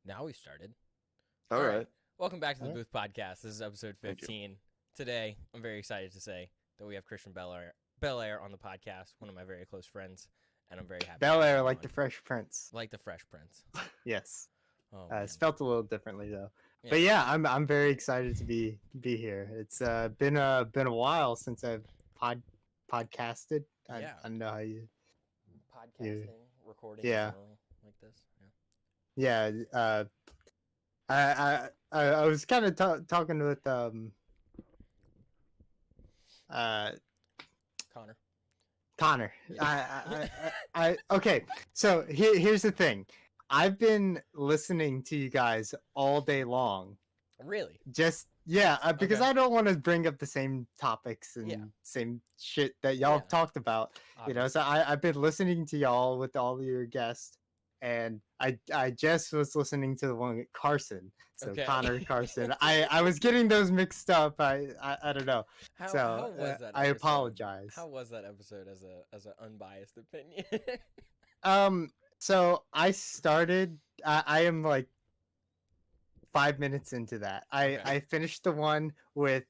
Now we started. All right. Welcome back to the All right. Booth Podcast. This is episode Thank you. 15. Today, I'm very excited to say that we have Christian Belaire on the podcast, one of my very close friends, and I'm very happy. to have Belaire, him like on. the Fresh Prince. Like the Fresh Prince. Yes, Oh, man. spelt a little differently though. Yeah. But yeah, I'm very excited to be here. It's been a while since I've podcasted. Yeah. I don't know how you. Podcasting, recording, Yeah. in general, like this. Yeah. Yeah. I was kind of talking with Connor. Okay. So here's the thing. I've been listening to you guys all day long. Really? Because Okay. I don't want to bring up the same topics and Yeah. same shit that y'all have Yeah. talked about. So I've been listening to y'all with all your guests, and I just was listening to the one with Carson. So Okay. Connor Carson. I was getting those mixed up. I don't know. How was that? I episode? apologize. How was that episode as an unbiased opinion? So I started. I am like 5 minutes into that. Okay. I finished the one with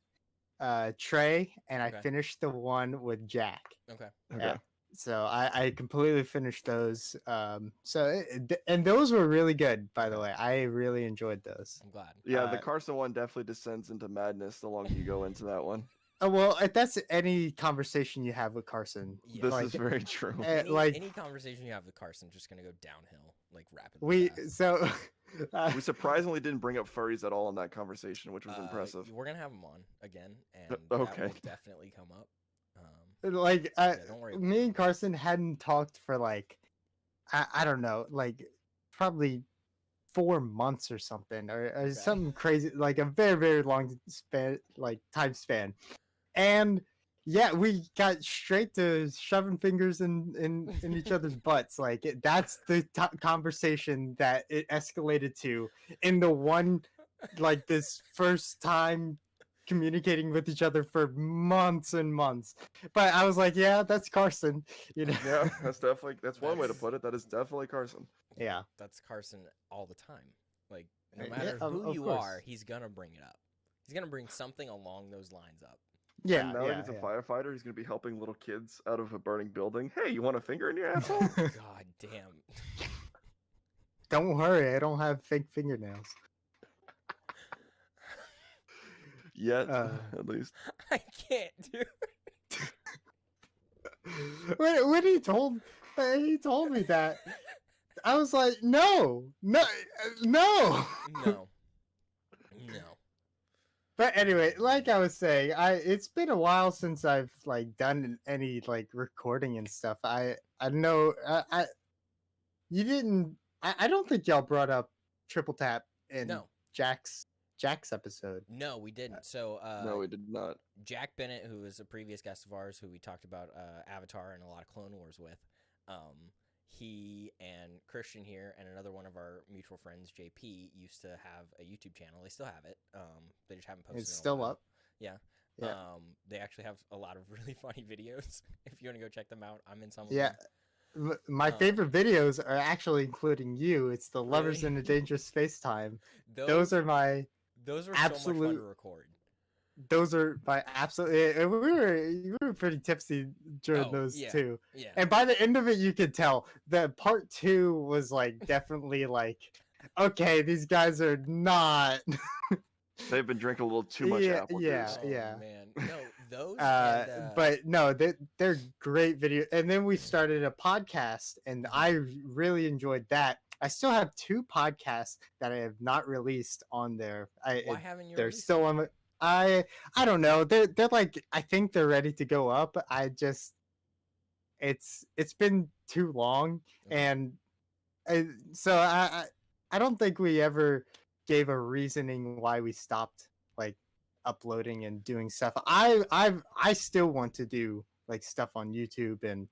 Trey, and Okay. I finished the one with Jack. Okay. Okay. Yeah. So I completely finished those. And those were really good, by the way. I really enjoyed those. I'm glad. Yeah, the Uh, Carson one definitely descends into madness the longer you go into that one. Well, if that's any conversation you have with Carson. Yeah. This like, is very true. Any conversation you have with Carson just gonna go downhill like rapidly. we fast. so We surprisingly didn't bring up furries at all in that conversation, which was impressive. We're gonna have him on again, and Okay. that will definitely come up. Don't worry. me and Carson hadn't talked for like I don't know, like probably 4 months or something, or Okay. something crazy, like a very very long span, like time span, and yeah, we got straight to shoving fingers in each other's butts. Like that's the conversation that it escalated to in the one, like this first time communicating with each other for months and months. But I was like, yeah, that's Carson, Yeah, that's one way to put it. That is definitely Carson. Yeah. That's Carson all the time. Like no Yeah, matter of who you course. are, he's gonna bring it up. He's gonna bring something along those lines up. Yeah, And now that he's a firefighter, he's gonna be helping little kids out of a burning building. Hey, you want a finger in your asshole? God damn. Don't worry, I don't have fake fingernails. Yet, at least. I can't do. When he told me that, I was like, no. No. No. But anyway, like I was saying, it's been a while since I've like done any like recording and stuff. I know you didn't. I don't think y'all brought up Triple Tap in No. Jack's episode. No, we didn't. So No, we did not. Jack Bennett, who is a previous guest of ours, who we talked about Avatar and a lot of Clone Wars with, he and Christian here and another one of our mutual friends, JP, used to have a YouTube channel. They still have it. They just haven't posted. It's in a still while. up. Yeah. Yeah. They actually have a lot of really funny videos. If you want to go check them out, I'm in some of Yeah. them. My favorite videos are actually including you. It's the Lovers Really? in a Dangerous Space Time. Those are my Those were so much fun to absolute- record. those are my absolute. We were pretty tipsy during Oh, those yeah. too. Yeah. And by the end of it, you could tell that part 2 was like definitely like, okay, these guys are not. They've been drinking a little too much apple yeah. juice. Oh, man. No, those. and, But no, they're great video. And then we started a podcast, and I really enjoyed that. I still have 2 podcasts that I have not released on there. why haven't you? They're released still them? on. I don't know. They're like, I think they're ready to go up. It's been too long, Okay. and so I don't think we ever gave a reasoning why we stopped like uploading and doing stuff. I still want to do like stuff on YouTube, and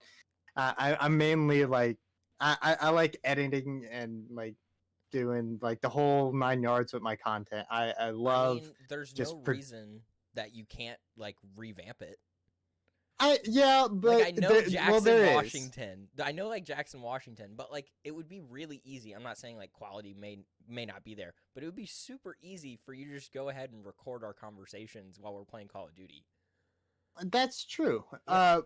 I'm mainly like I like editing and like doing like the whole 9 yards with my content. I love I mean, there's just no reason that you can't like revamp it. but Like I know Jackson, there is. Washington. I know like Jackson, Washington, but like it would be really easy. I'm not saying like quality may not be there, but it would be super easy for you to just go ahead and record our conversations while we're playing Call of Duty. That's true. Yeah.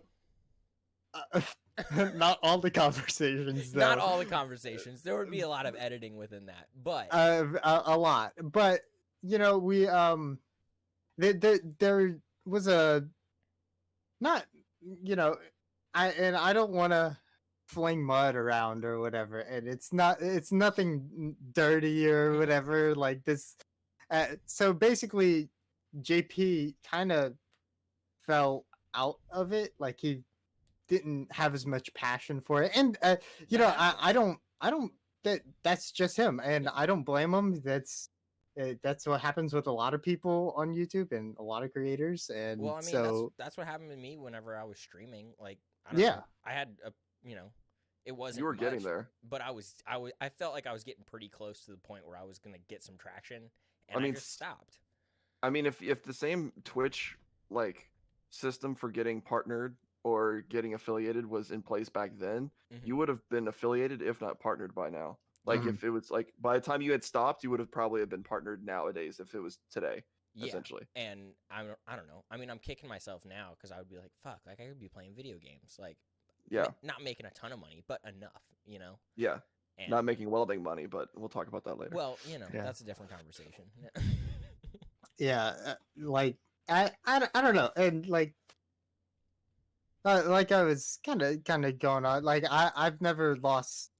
Not all the conversations, though. Not all the conversations. There would be a lot of editing within that, but a lot. But we there was a not I don't want to fling mud around or whatever, and it's nothing dirty or whatever like this. So basically, JP kind of fell out of it, like he didn't have as much passion for it, and I don't that's just him, and I don't blame him. That's what happens with a lot of people on YouTube and a lot of creators, and well, I mean, so that's what happened to me whenever I was streaming. Like, I don't know, I had a it wasn't. You were much, getting there, but I felt like I was getting pretty close to the point where I was gonna get some traction, and I mean, I just stopped. I mean, if the same Twitch like system for getting partnered or getting affiliated was in place back then, you would have been affiliated if not partnered by now. Like if it was like by the time you had stopped, you would have probably been partnered nowadays if it was today. Yeah, essentially. And I don't know. I mean, I'm kicking myself now because I would be like, fuck, like I could be playing video games, like not making a ton of money, but enough, Yeah. And, not making welding money, but we'll talk about that later. Well, that's a different conversation. Like I don't know, and like I was kind of going on. Like I've never lost.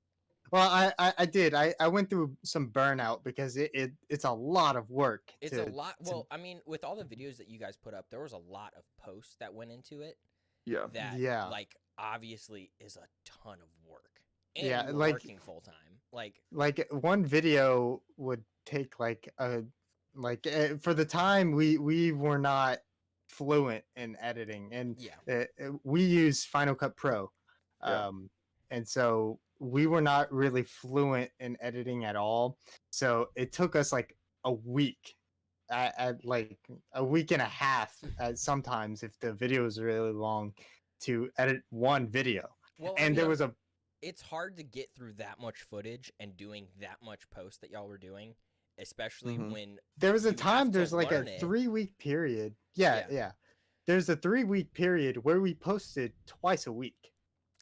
Well, I did. I went through some burnout because it's a lot of work. It's a lot. Well, I mean, with all the videos that you guys put up, there was a lot of posts that went into it. Yeah. That like obviously is a ton of work. And yeah, you were like working full time. Like one video would take for the time we were not fluent in editing, and we use Final Cut Pro, and so we were not really fluent in editing at all. So it took us like a week, at like a week and a half, sometimes if the video was really long, to edit one video. Well, and there was it's hard to get through that much footage and doing that much post that y'all were doing, especially when there was a time there's like a 3-week period. Yeah. There's a 3-week period where we posted twice a week.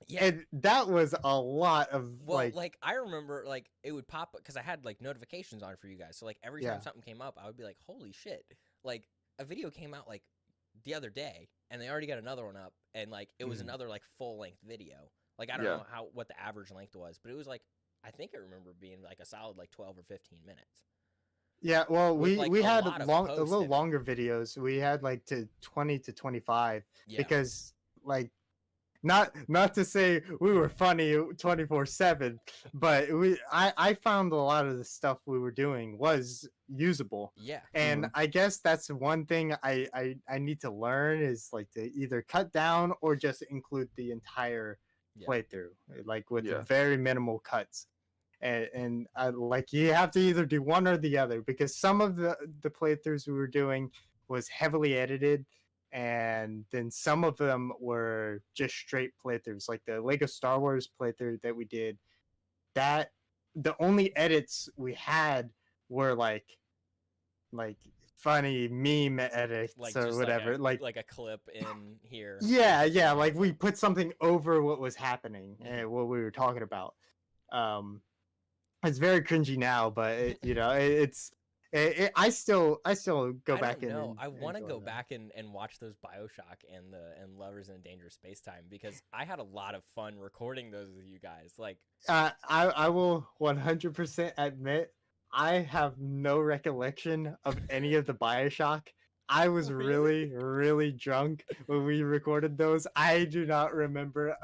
Yeah. And that was a lot of like I remember like it would pop up because I had like notifications on for you guys. So like every time something came up, I would be like, holy shit. Like a video came out like the other day and they already got another one up, and like it was another like full length video. Like I don't know what the average length was, but it was like I think I remember being like a solid like 12 or 15 minutes. Yeah, well, we had a little longer videos. We had like to 20 to 25 because like not to say we were funny 24/7, but I found a lot of the stuff we were doing was usable. Yeah. And I guess that's one thing I need to learn is like to either cut down or just include the entire playthrough, like with very minimal cuts. And like you have to either do one or the other, because some of the playthroughs we were doing was heavily edited, and then some of them were just straight playthroughs, like the Lego Star Wars playthrough that we did. That the only edits we had were like funny meme edits, like or whatever, like a clip in here. Yeah, like we put something over what was happening and what we were talking about. It's very cringy now, but I still go back in. I want to go back and watch those BioShock and Lovers in a Dangerous Space Time, because I had a lot of fun recording those with you guys. Like, I will 100% admit I have no recollection of any of the BioShock. I was really, really drunk when we recorded those. I do not remember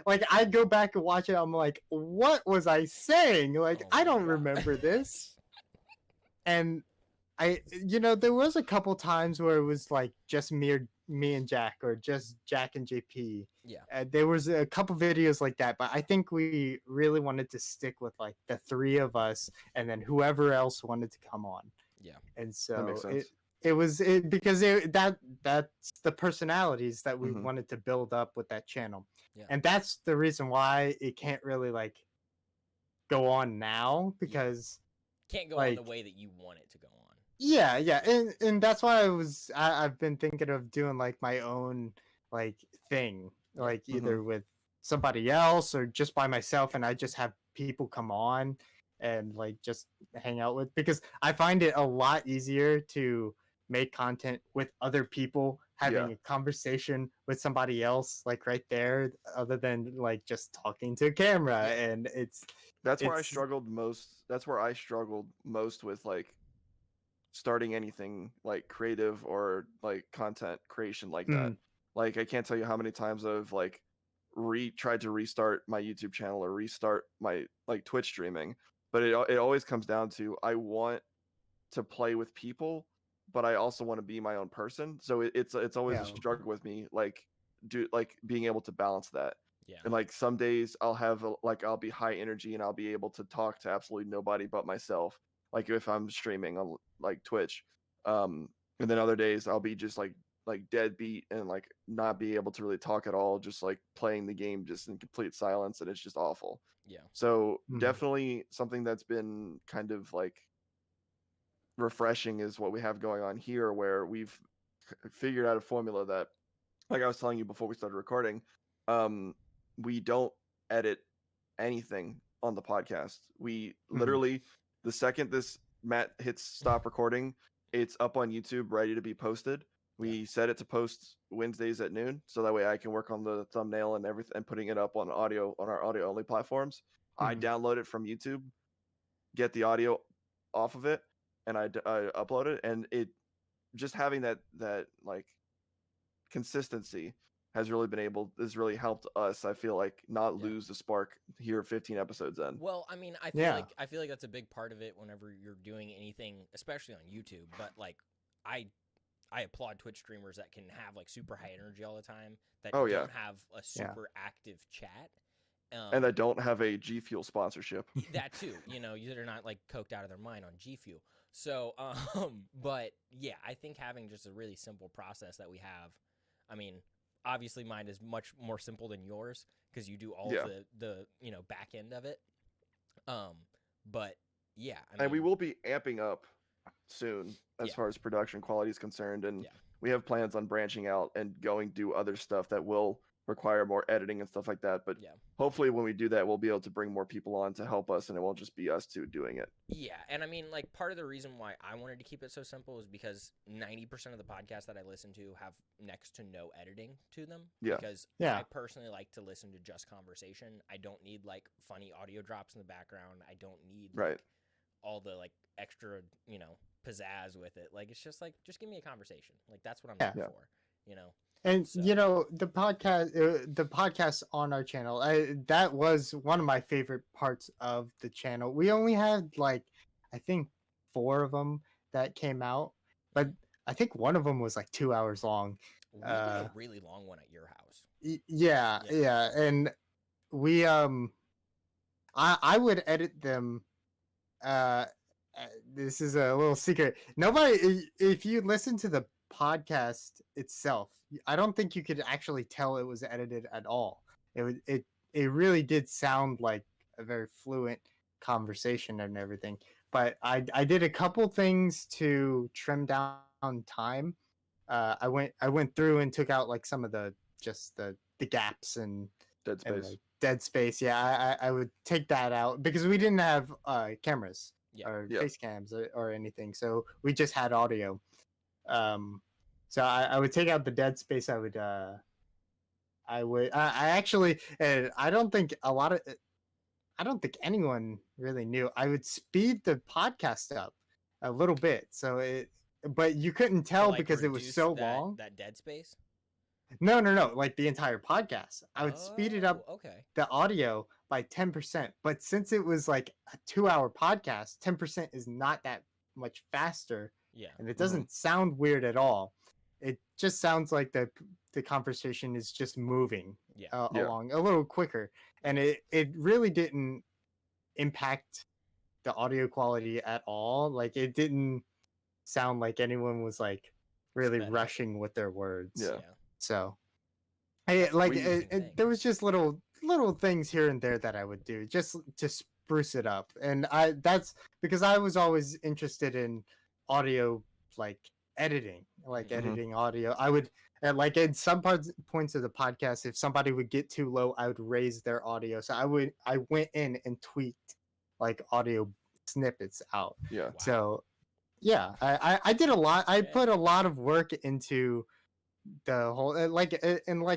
like I go back and watch it. I'm like, what was I saying? Like, I don't remember this. And there was a couple times where it was like just me and Jack, or just Jack and JP. Yeah. There was a couple videos like that, but I think we really wanted to stick with like the three of us, and then whoever else wanted to come on. Yeah. And so that makes sense. because that's the personalities that we Mhm. wanted to build up with that channel. Yeah. And that's the reason why it can't really like go on now, because Can't go on like the way that you want it to go on. yeah, and that's why I've been thinking of doing like my own like thing, Yeah. like Mhm. either with somebody else or just by myself, and I just have people come on and like just hang out with, because I find it a lot easier to make content with other people having Yeah. a conversation with somebody else like right there, other than like just talking to a camera. Yeah. And That's where I it's struggled most. That's where I struggled most with like starting anything like creative or like content creation like that. mm, Like I can't tell you how many times I've like tried to restart my YouTube channel or restart my like Twitch streaming, but it always comes down to I want to play with people, but I also want to be my own person. So it's always yeah. a struggle with me like being able to balance that. Yeah. And like some days I'll have like I'll be high energy and I'll be able to talk to absolutely nobody but myself. Like if I'm streaming on like Twitch, and then other days I'll be just like deadbeat and like not be able to really talk at all, just like playing the game just in complete silence, and it's just awful. Yeah. So Mhm. definitely something that's been kind of like refreshing is what we have going on here, where we've figured out a formula that, like I was telling you before we started recording, we don't edit anything on the podcast. We literally, the second this Matt hits stop recording, it's up on YouTube ready to be posted. We set it to post Wednesdays at noon, so that way I can work on the thumbnail and everything and putting it up on audio on our audio only platforms. I download it from YouTube, get the audio off of it, and I upload it, and it just having that like consistency has really helped us, I feel like, not Yeah. lose the spark here 15 episodes in. Well, I mean, Yeah. I feel like that's a big part of it whenever you're doing anything, especially on YouTube. But like, I applaud Twitch streamers that can have like super high energy all the time, that Oh, don't yeah. have a super active chat. And I don't have a G Fuel sponsorship. That too, you know, they're not like coked out of their mind on G Fuel. So, but yeah, I think having just a really simple process that we have, I mean, obviously mine is much more simple than yours because you do all Yeah. the you know back end of it. But yeah, I mean, And we will be amping up soon as Yeah. far as production quality is concerned, and Yeah. we have plans on branching out and going do other stuff that will require more editing and stuff like that. But Yeah. hopefully when we do that, we'll be able to bring more people on to help us, and it won't just be us two doing it. Yeah, and I mean, like, part of the reason why I wanted to keep it so simple is because 90% of the podcasts that I listen to have next to no editing to them. Yeah. Because Yeah. I personally like to listen to just conversation. I don't need, like, funny audio drops in the background. I don't need, like, Right. all the, like, extra, you know, pizzazz with it. Like, it's just, like, just give me a conversation. Like, that's what I'm looking for, you know? And So- you know, the podcast on our channel, that was one of my favorite parts of the channel. We only had like, I think 4 of them that came out, but I think one of them was like 2 hours long. We did a really long one at your house. Yeah, and we I would edit them. This is a little secret. Nobody, if you listen to the podcast itself, I don't think you could actually tell it was edited at all. It really did sound like a very fluent conversation and everything. But I did a couple things to trim down time. I went through and took out like some of the gaps and Dead space. like dead space. Yeah, I would take that out because we didn't have cameras or Yeah. face cams or anything, so we just had audio. So I would take out the dead space. I actually, I don't think anyone really knew. I would speed the podcast up a little bit, but you couldn't To, tell like, because it was reduce so that, long. That dead space? No, like the entire podcast. I would speed it up Oh, okay. the audio by 10%. But since it was like a 2-hour podcast, 10% is not that much faster, Yeah. and it doesn't sound weird at all. It just sounds like the conversation is just moving Yeah. along a little quicker, and it really didn't impact the audio quality at all. Like it didn't sound like anyone was like really Sped up. rushing with their words. Yeah. So, That's like an interesting thing. there was just little things here and there that I would do just to spruce it up, and that's because I was always interested in audio, like editing, Mhm. editing audio. I would like in some points of the podcast, if somebody would get too low, I would raise their audio. So I went in and tweaked like audio snippets out. Yeah. Wow. So yeah, I did a lot. I Okay. put a lot of work into the whole and like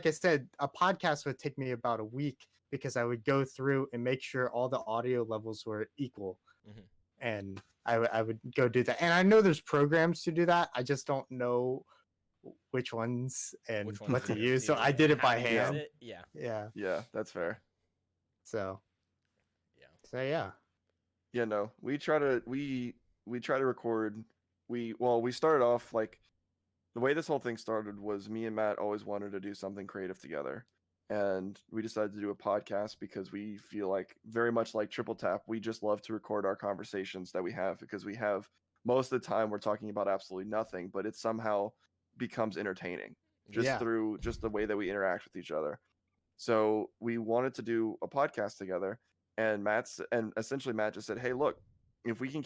I said, a podcast would take me about a week because I would go through and make sure all the audio levels were equal, Mhm. and I would go do that. And I know there's programs to do that. I just don't know which ones and Which ones what to to use. So do I and did it how by to use hand. it. Yeah. Yeah. Yeah, that's fair. So. Yeah. So yeah. Yeah, no. We try to record. We started off like the way this whole thing started was me and Matt always wanted to do something creative together. And we decided to do a podcast because we feel like, very much like Triple Tap, we just love to record our conversations that we have, because we have, most of the time we're talking about absolutely nothing, but it somehow becomes entertaining just Yeah. through just the way that we interact with each other. So we wanted to do a podcast together, and essentially Matt just said, "Hey, look, if we can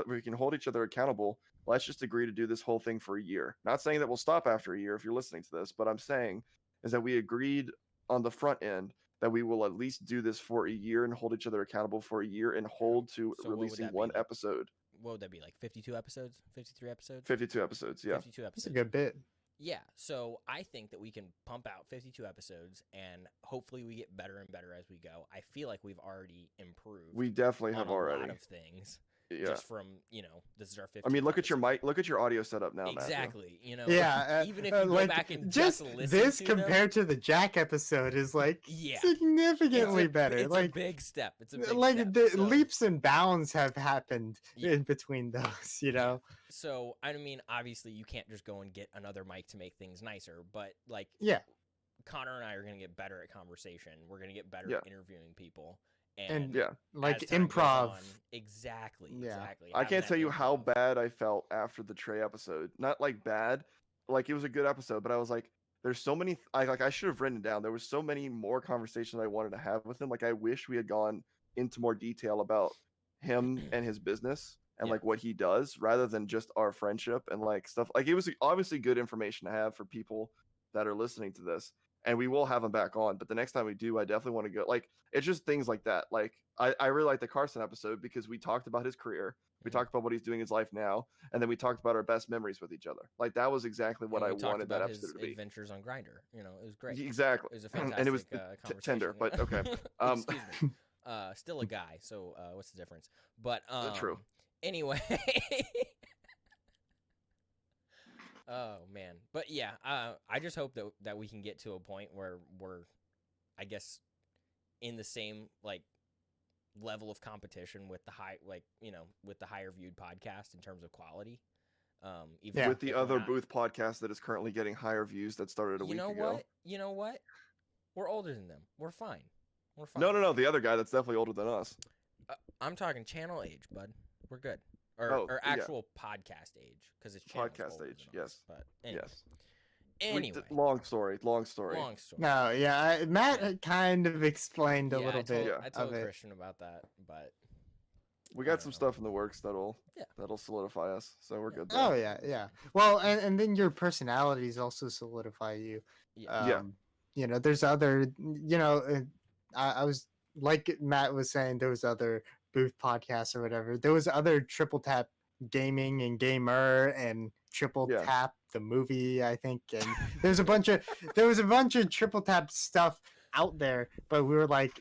we can hold each other accountable. Let's just agree to do this whole thing for a year. Not saying that we'll stop after a year if you're listening to this, but I'm saying is that we agreed on the front end that we will at least do this for a year and hold each other accountable for a year and hold to So what would releasing that be, one like- episode. What would that be, like 52 episodes? 53 episodes? 52 episodes, yeah. 52 It's episodes. a good bit. Yeah, so I think that we can pump out 52 episodes, and hopefully we get better and better as we go. I feel like we've already improved We definitely on have a already. lot of things. Yeah. Just from, this is our 15th I mean, look at your episode. mic, look at your audio setup now, Matthew. Exactly. Yeah. even if you go like, back and just listen this to them, compared to the Jack episode is like Yeah. significantly better. It's like a big step. It's a big like step. the So- leaps and bounds have happened Yeah. in between those, you know. So, I mean, obviously you can't just go and get another mic to make things nicer, but like Yeah. Connor and I are going to get better at conversation. We're going to get better Yeah. at interviewing people. And Yeah. like as time goes improv. on- exactly. Yeah. Exactly. I having can't that tell you how improv. bad I felt after the Trey episode. Not like bad, like it was a good episode, but I was like, there's so many. I should have written it down. There was so many more conversations I wanted to have with him. Like I wish we had gone into more detail about him and his business and Yeah. like what he does, rather than just our friendship and like stuff. Like it was obviously good information to have for people that are listening to this. And we will have him back on, but the next time we do, I definitely want to go. Like it's just things like that. Like I really like the Carson episode because we talked about his career, we Mhm. talked about what he's doing in his life now, and then we talked about our best memories with each other. Like that was exactly what And I we talked wanted that about episode his to be. adventures on Grinder. It was great. Exactly. It was a And fantastic it was conversation. tender, but okay. Excuse me. Still a guy, so what's the difference? But True. Anyway. Oh man, but yeah, I just hope that we can get to a point where we're, I guess, in the same like level of competition with the with the higher viewed podcast in terms of quality. Even Yeah. With the if we're other not- booth podcast that is currently getting higher views that started a week ago. You know what? We're older than them. We're fine. We're fine. No, the other guy that's definitely older than us. I'm talking channel age, bud. We're good. Or, Oh, or yeah. actual podcast age, because it's channel's Podcast older age, than us, yes. But anyway. Yes. Anyway, Long story. long story. No, yeah, Matt Yeah. kind of explained a Yeah, little bit Yeah. I of told it. Christian about that, but We I got don't some know. stuff in the works that'll Yeah. solidify us, so we're Yeah. good. There. Oh yeah. Well, and then your personalities also solidify you. yeah. Yeah. You know, there's other. You know, I was like Matt was saying, there was other booth podcasts or whatever. There was other Triple Tap Gaming and Gamer and Triple Yeah. Tap the movie, I think, and there was a bunch of Triple Tap stuff out there, but we were like,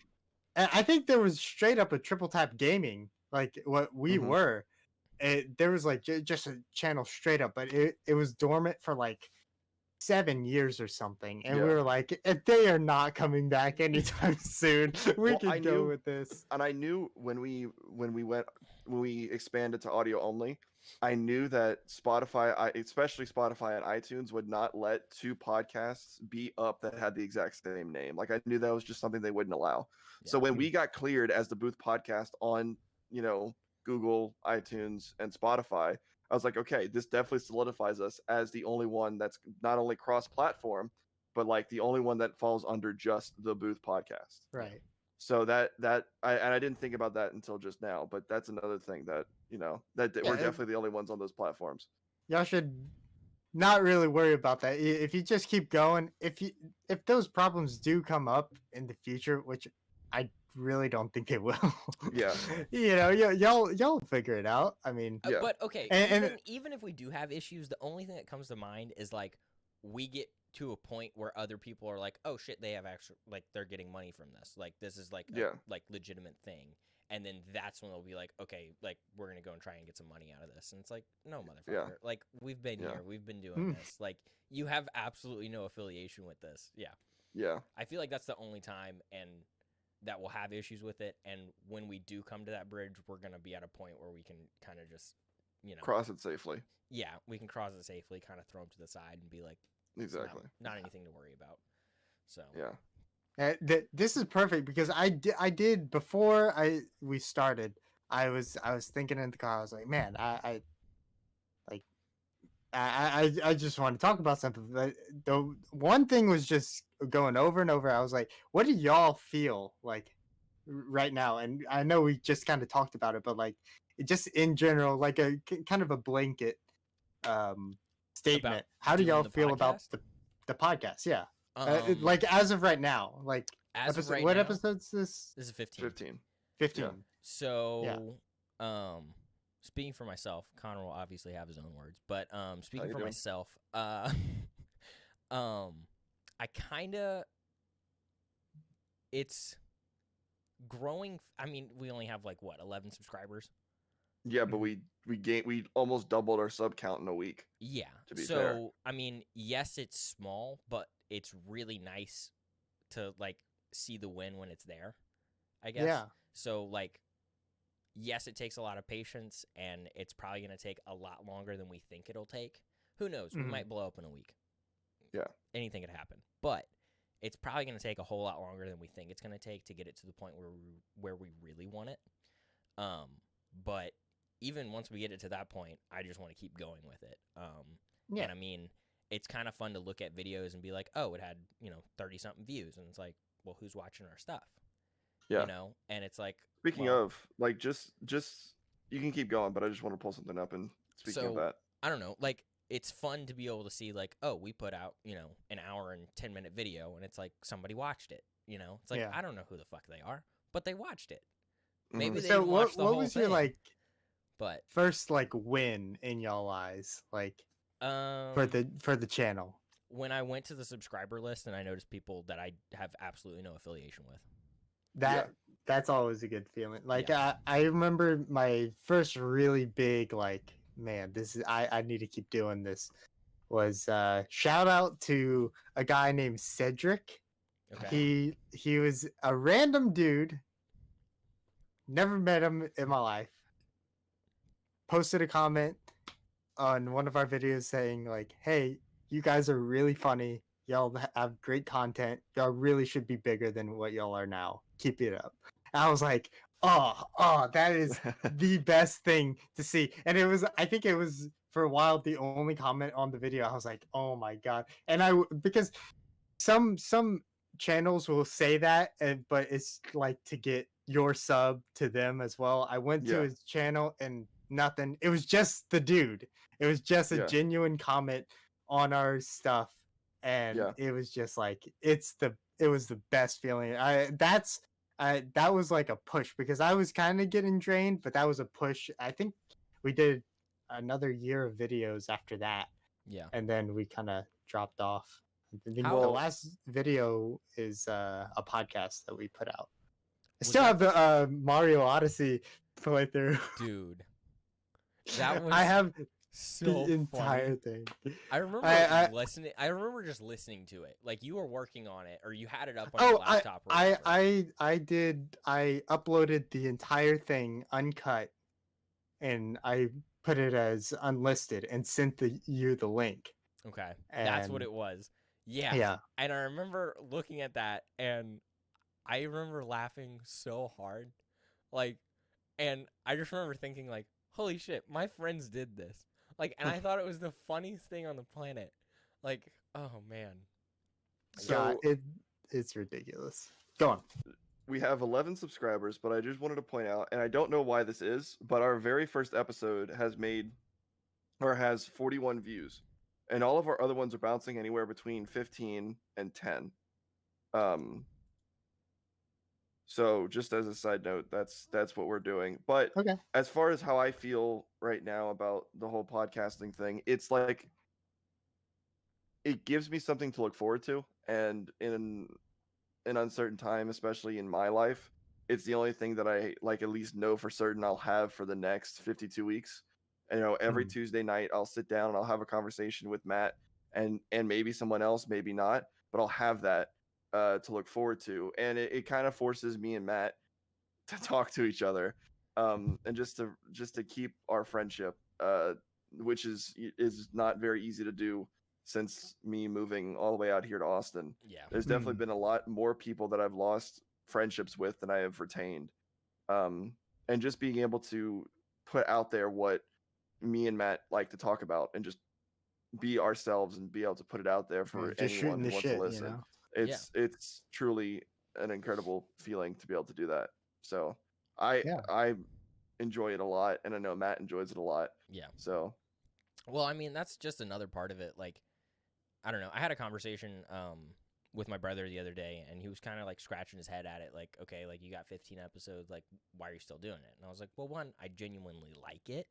I think there was straight up a Triple Tap Gaming, like what we Mhm. were. There was like just a channel straight up, but it was dormant for like 7 years or something, and we Yeah. were like, if they are not coming back anytime soon, we Well, can I go knew- with this. And I knew when we expanded to audio only, I knew that especially Spotify and iTunes, would not let two podcasts be up that had the exact same name. Like I knew that was just something they wouldn't allow. So Yeah. when we got cleared as the Booth Podcast on, Google, iTunes, and Spotify, I was like, okay, this definitely solidifies us as the only one that's not only cross-platform, but like the only one that falls under just the Booth podcast. Right. So I didn't think about that until just now, but that's another thing that that Yeah, we're definitely the only ones on those platforms. y'all should not really worry about that. If you just keep going, if those problems do come up in the future, which I really don't think they will. Yeah. Y'all figure it out. I mean, Yeah. But okay, And- even if we do have issues, the only thing that comes to mind is like we get to a point where other people are like, oh shit, they have actual like they're getting money from this. Like this is like a Yeah. like legitimate thing. And then that's when they'll be like, okay, like we're gonna go and try and get some money out of this. And it's like, no, motherfucker. Yeah. Like we've been Yeah. here, we've been doing this. Like you have absolutely no affiliation with this. Yeah. Yeah. I feel like that's the only time and that we'll have issues with it. And when we do come to that bridge, we're gonna be at a point where we can kind of just, Cross it safely. yeah, we can cross it safely, kind of throw them to the side and be like, it's Exactly. not anything to worry about. So Yeah. this is perfect because I did before we started. I was thinking in the car. I was like, man, I just want to talk about something. But the one thing was just going over and over. I was like, what do y'all feel like right now? And I know we just kind of talked about it, but like just in general, like a kind of a blanket statement. How do doing y'all the feel about podcast? the podcast? Yeah, Um, like as of right now, like as of right what now, episode's this? This is 15. 15. 15. Yeah. So, speaking for myself, Connor will obviously have his own words, but speaking you for doing? myself, I kind of it's growing. I mean, we only have like what 11 subscribers. Yeah, but we almost doubled our sub count in a week. Yeah. To be So fair. I mean, yes, it's small, but it's really nice to like see the win when it's there. I guess. Yeah. So like, yes, it takes a lot of patience, and it's probably going to take a lot longer than we think it'll take. Who knows? We Mhm. might blow up in a week. Yeah. Anything could happen, but it's probably going to take a whole lot longer than we think it's going to take to get it to the point where we really want it. But even once we get it to that point, I just want to keep going with it. Yeah. And I mean, it's kind of fun to look at videos and be like, oh, it had 30 something views, and it's like, well, who's watching our stuff? Yeah. And it's like, Speaking well, of, like, just you can keep going, but I just want to pull something up. And speaking of So- that, I don't know, like it's fun to be able to see like, oh, we put out, an hour and 10-minute video, and it's like somebody watched it. It's like, Yeah. I don't know who the fuck they are, but they watched it. Mhm. Maybe they So didn't watch what the what whole was thing, your like but first like win in y'all eyes like for the channel? when I went to the subscriber list and I noticed people that I have absolutely no affiliation with. That's always a good feeling. Like Yeah. I remember my first really big like, man, this is I need to keep doing this. Was shout out to a guy named Cedric. Okay. He was a random dude. Never met him in my life. Posted a comment on one of our videos saying like, "Hey, you guys are really funny. Y'all have great content. Y'all really should be bigger than what y'all are now. Keep it up." And I was like, "Oh, that is the best thing to see." And I think it was for a while the only comment on the video. I was like, "Oh my god!" And because some channels will say that, but it's like to get your sub to them as well. I went to Yeah. his channel and nothing. It was just the dude. It was just a Yeah. genuine comment on our stuff, and Yeah. it was just like it was the best feeling. That was like a push because I was kind of getting drained, but that was a push. I think we did another year of videos after that, Yeah. and then we kind of dropped off. I think How- the last video is a podcast that we put out. I Was still that- have the Mario Odyssey playthrough. Dude. That was I have so the entire funny. thing. I remember I- listening. I remember just listening to it. Like you were working on it, or you had it up on your Oh, laptop. Or whatever. I uploaded the entire thing uncut, and I put it as unlisted and sent you the link. Okay, that's what And- it was. Yeah. Yeah. And I remember looking at that, and I remember laughing so hard, like, and I just remember thinking like, "Holy shit, my friends did this." Like, and I thought it was the funniest thing on the planet. Like, oh man. God, So it's ridiculous. Go on. we have 11 subscribers, but I just wanted to point out, and I don't know why this is, but our very first episode has 41 views, and all of our other ones are bouncing anywhere between 15 and 10. So just as a side note, that's what we're doing. But Okay. as far as how I feel right now about the whole podcasting thing, it's like it gives me something to look forward to, and in an uncertain time, especially in my life, it's the only thing that I like at least know for certain I'll have for the next 52 weeks. And, every Tuesday night I'll sit down and I'll have a conversation with Matt and maybe someone else, maybe not, but I'll have that to look forward to. And it kind of forces me and Matt to talk to each other, and just to keep our friendship, which is not very easy to do since me moving all the way out here to Austin. Yeah. There's definitely been a lot more people that I've lost friendships with than I have retained. And just being able to put out there what me and Matt like to talk about and just be ourselves and be able to put it out there for Just shooting anyone the who wants shit, to listen. It's truly an incredible feeling to be able to do that. So I enjoy it a lot, and I know Matt enjoys it a lot. Yeah. So, well, I mean, that's just another part of it. Like, I don't know. I had a conversation with my brother the other day, and he was kind of like scratching his head at it, like, okay, like you got 15 episodes, like why are you still doing it? And I was like, well, one, I genuinely like it,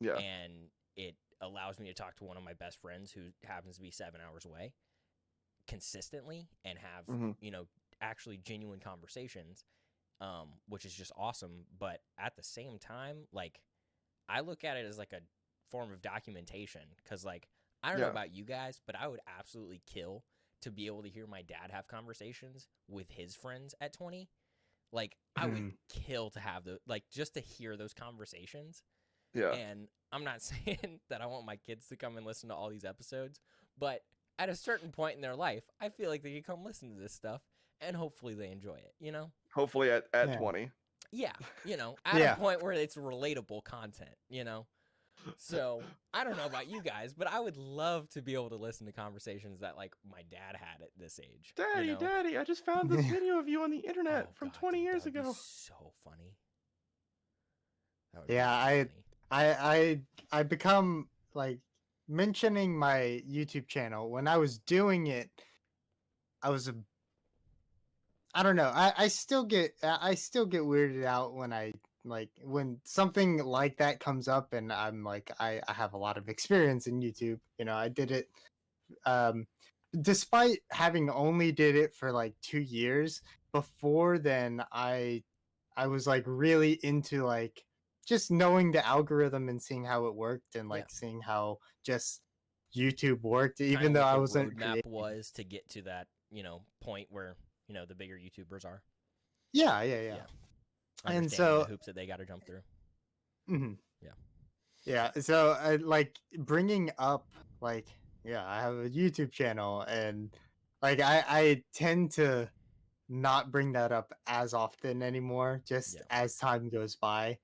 and it allows me to talk to one of my best friends who happens to be 7 hours away consistently and have actually genuine conversations, which is just awesome. But at the same time, like, I look at it as like a form of documentation, because like, I don't know about you guys, but I would absolutely kill to be able to hear my dad have conversations with his friends at 20. Like, I would kill to have just to hear those conversations. Yeah. And I'm not saying that I want my kids to come and listen to all these episodes, but at a certain point in their life, I feel like they could come listen to this stuff, and hopefully they enjoy it, Hopefully at 20. Yeah, at a point where it's relatable content, So, I don't know about you guys, but I would love to be able to listen to conversations that, like, my dad had at this age. Daddy, I just found this video of you on the internet from 20 years that would ago. be so funny. That would Yeah, be funny. I become like mentioning my YouTube channel. When I was doing it, I don't know. I still get weirded out when when something like that comes up, and I'm like, I have a lot of experience in YouTube. I did it despite having only did it for like 2 years. Before then, I was like really into like just knowing the algorithm and seeing how it worked, and like seeing how just YouTube worked, even though I wasn't roadmap was to get to that, point where, the bigger YouTubers are. Yeah. And so the hoops that they got to jump through. Yeah. So I like bringing up like, I have a YouTube channel, and like I tend to not bring that up as often anymore, just as time goes by.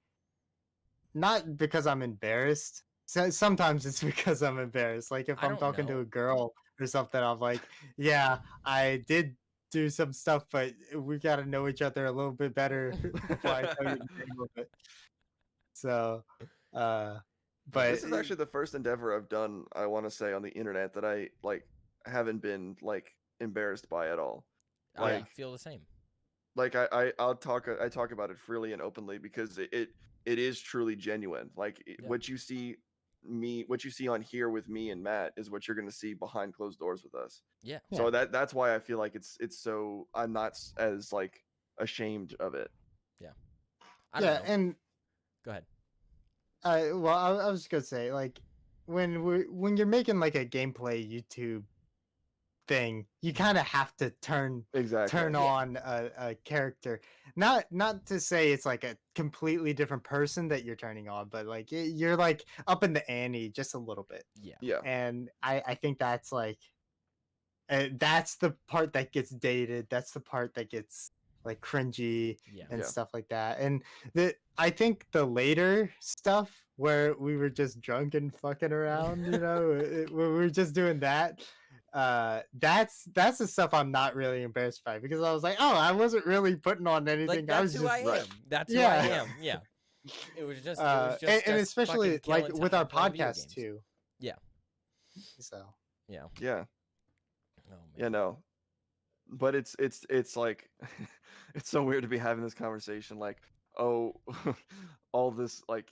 Not because I'm embarrassed. So sometimes it's because I'm embarrassed. Like if I'm talking to a girl or something, I'm like, yeah, I did do some stuff, but we got to know each other a little bit better before I tell you the name of it. So, but this is actually the first endeavor I've done, I want to say, on the internet that I like haven't been like embarrassed by at all. Like, I feel the same. Like I talk about it freely and openly because it is truly genuine. Like what you see on here with me and Matt is what you're going to see behind closed doors with us. Yeah. So that's why I feel like it's so I'm not as like ashamed of it. Yeah. I don't know. And go ahead. Well, I was gonna say, like, when you're making like a gameplay YouTube thing, you kind of have to turn on a character. Not to say it's like a completely different person that you're turning on, but like you're like up in the ante just a little bit. Yeah. And I think that's like that's the part that gets dated. That's the part that gets like cringy Yeah. and Yeah. stuff like that. And I think the later stuff where we were just drunk and fucking around, when we were just doing that, that's the stuff I'm not really embarrassed by, because I was like, oh, I wasn't really putting on anything. Like I that's was who just I am. That's who I yeah. am. Yeah. It was just and us especially fucking like killing with time our playing video podcast games. too. Yeah. So Yeah. Yeah. Oh Yeah, man. no. But it's like it's so weird to be having this conversation like, oh, all this, like,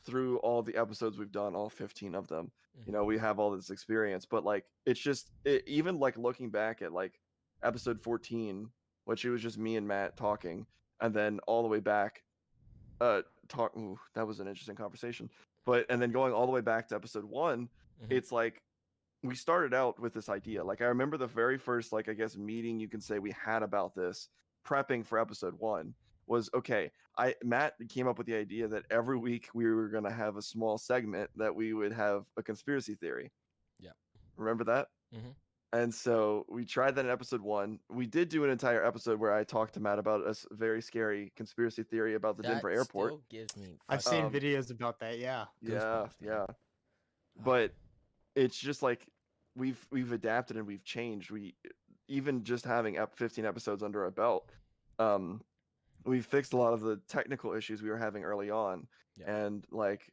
through all the episodes we've done, all 15 of them, Mhm. we have all this experience, but like it's just even like looking back at like episode 14, which it was just me and Matt talking, and then all the way back that was an interesting conversation. But and then going all the way back to episode 1, Mhm. it's like we started out with this idea. Like I remember the very first, like, I guess, meeting you can say we had about this, prepping for episode 1, was okay. Matt came up with the idea that every week we were gonna have a small segment that we would have a conspiracy theory. Yeah. Remember that? Mhm. And so we tried that in episode 1. We did do an entire episode where I talked to Matt about a very scary conspiracy theory about the That Denver airport. still gives me. I've seen fucking- videos about that. Yeah. Yeah, Goosebumps, man. yeah. But it's just like we've adapted and we've changed. We even just having 15 episodes under our belt, we fixed a lot of the technical issues we were having early on. Yeah. And like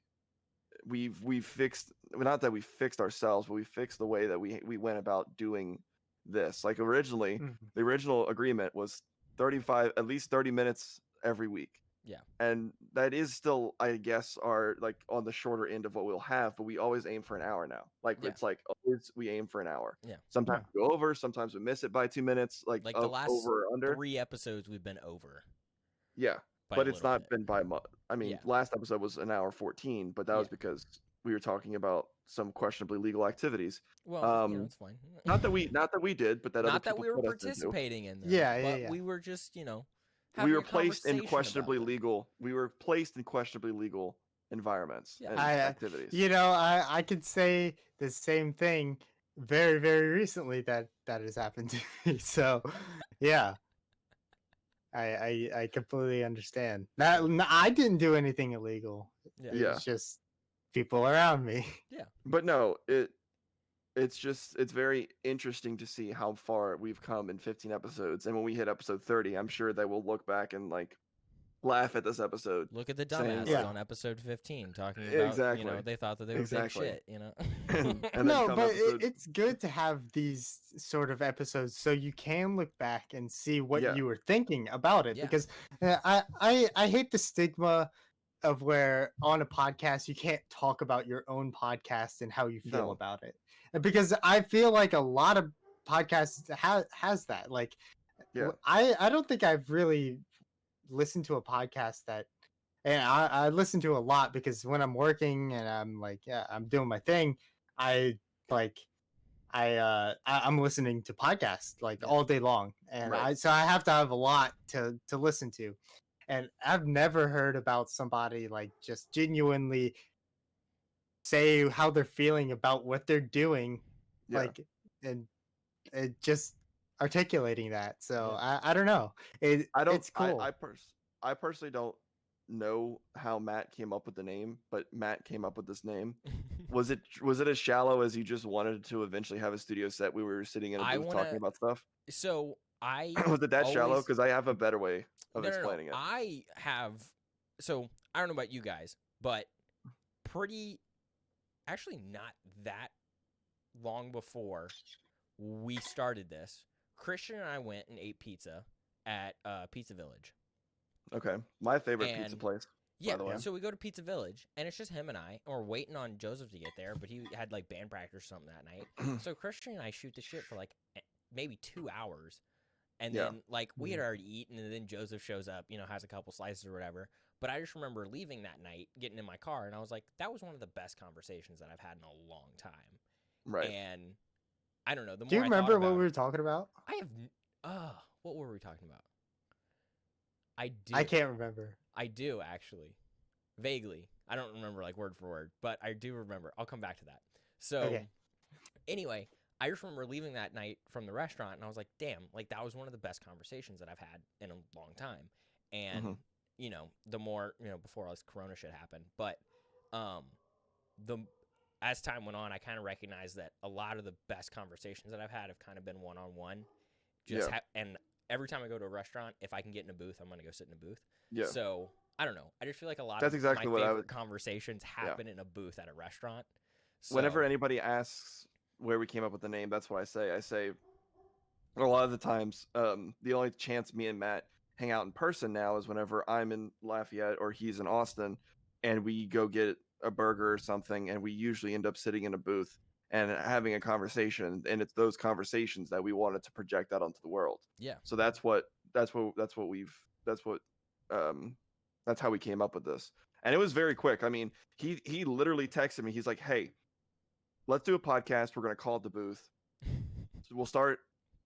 we've fixed, not that we fixed ourselves, but we fixed the way that we went about doing this. Like originally, Mhm. the original agreement was at least 30 minutes every week. Yeah. And that is still, I guess, our like on the shorter end of what we'll have, but we always aim for an hour now. Like Yeah. it's like always we aim for an hour. Yeah. Sometimes we go over, sometimes we miss it by 2 minutes, like the last over or under. 3 episodes we've been over. Yeah. By But a it's little not bit. been by much. I mean, Yeah. last episode was an hour 14, but that was Yeah. because we were talking about some questionably legal activities. Well, it's fine. Not that we did, but that other Not that people we were put us into. participating in them. Yeah, yeah, but yeah. we were just, We having were a placed in conversation questionably about them. legal. We were placed in questionably legal environments Yeah. and I, activities. I could say the same thing very, very recently that has happened to me. So, yeah, I completely understand. I didn't do anything illegal. Yeah. Yeah. It's just people around me. But no, it's very interesting to see how far we've come in 15 episodes. And when we hit episode 30, I'm sure that we'll look back and like laugh at this episode. Look at the Saying, dumbasses Yeah. on episode 15 talking about, Exactly. they thought that they were Exactly. big shit, And then No, come but episode- it's good to have these sort of episodes so you can look back and see what Yeah. you were thinking about it. Yeah. Because I hate the stigma of where on a podcast you can't talk about your own podcast and how you feel No. about it. Because I feel like a lot of podcasts has that. Like, Yeah. I don't think I've really listened to a podcast that, and I listen to a lot because when I'm working and I'm like, yeah, I'm doing my thing, I'm listening to podcasts like Yeah. all day long, and Right. so I have to have a lot to listen to, and I've never heard about somebody like just genuinely say how they're feeling about what they're doing, Yeah. like, and it just articulating that. So Yeah. I don't know. It's cool. I personally don't know how Matt came up with the name, but Matt came up with this name. Was it as shallow as you just wanted to eventually have a studio set? We were sitting in a I booth wanna- talking about stuff. So I Was it that shallow? always- Because I have a better way of No. explaining it. I have. So I don't know about you guys, but actually not that long before we started this, Christian and I went and ate pizza at Pizza Village. Okay, my favorite pizza And- place. Yeah, the way. so we go to Pizza Village, and it's just him and I, and we're waiting on Joseph to get there, but he had like band practice or something that night. So Christian and I shoot the shit for like maybe 2 hours, and Yeah. then like we had already eaten, and then Joseph shows up, has a couple slices or whatever. But I just remember leaving that night, getting in my car, and I was like, that was one of the best conversations that I've had in a long time. Right. And I don't know. The more Do you I remember thought what about we it- were talking about? I have. What were we talking about? I do. I can't remember. I do actually, vaguely. I don't remember like word for word, but I do remember. I'll come back to that. So, Okay. anyway, I just remember leaving that night from the restaurant, and I was like, damn, like that was one of the best conversations that I've had in a long time. And the more before all this Corona shit happened, but the as time went on, I kind of recognized that a lot of the best conversations that I've had have kind of been one-on-one. And every time I go to a restaurant, if I can get in a booth, I'm gonna go sit in a booth. Yeah. So I don't know. I just feel like a lot That's of exactly my what favorite conversations happen in a booth at a restaurant. So, whenever anybody asks where we came up with the name, that's what I say. I say a lot of the times, the only chance me and Matt hang out in person now is whenever I'm in Lafayette or he's in Austin, and we go get a burger or something, and we usually end up sitting in a booth and having a conversation, and it's those conversations that we wanted to project out onto the world. Yeah. So that's how we came up with this. And it was very quick. I mean, he literally texted me. He's like, "Hey, let's do a podcast. We're going to call it The Booth. So we'll start."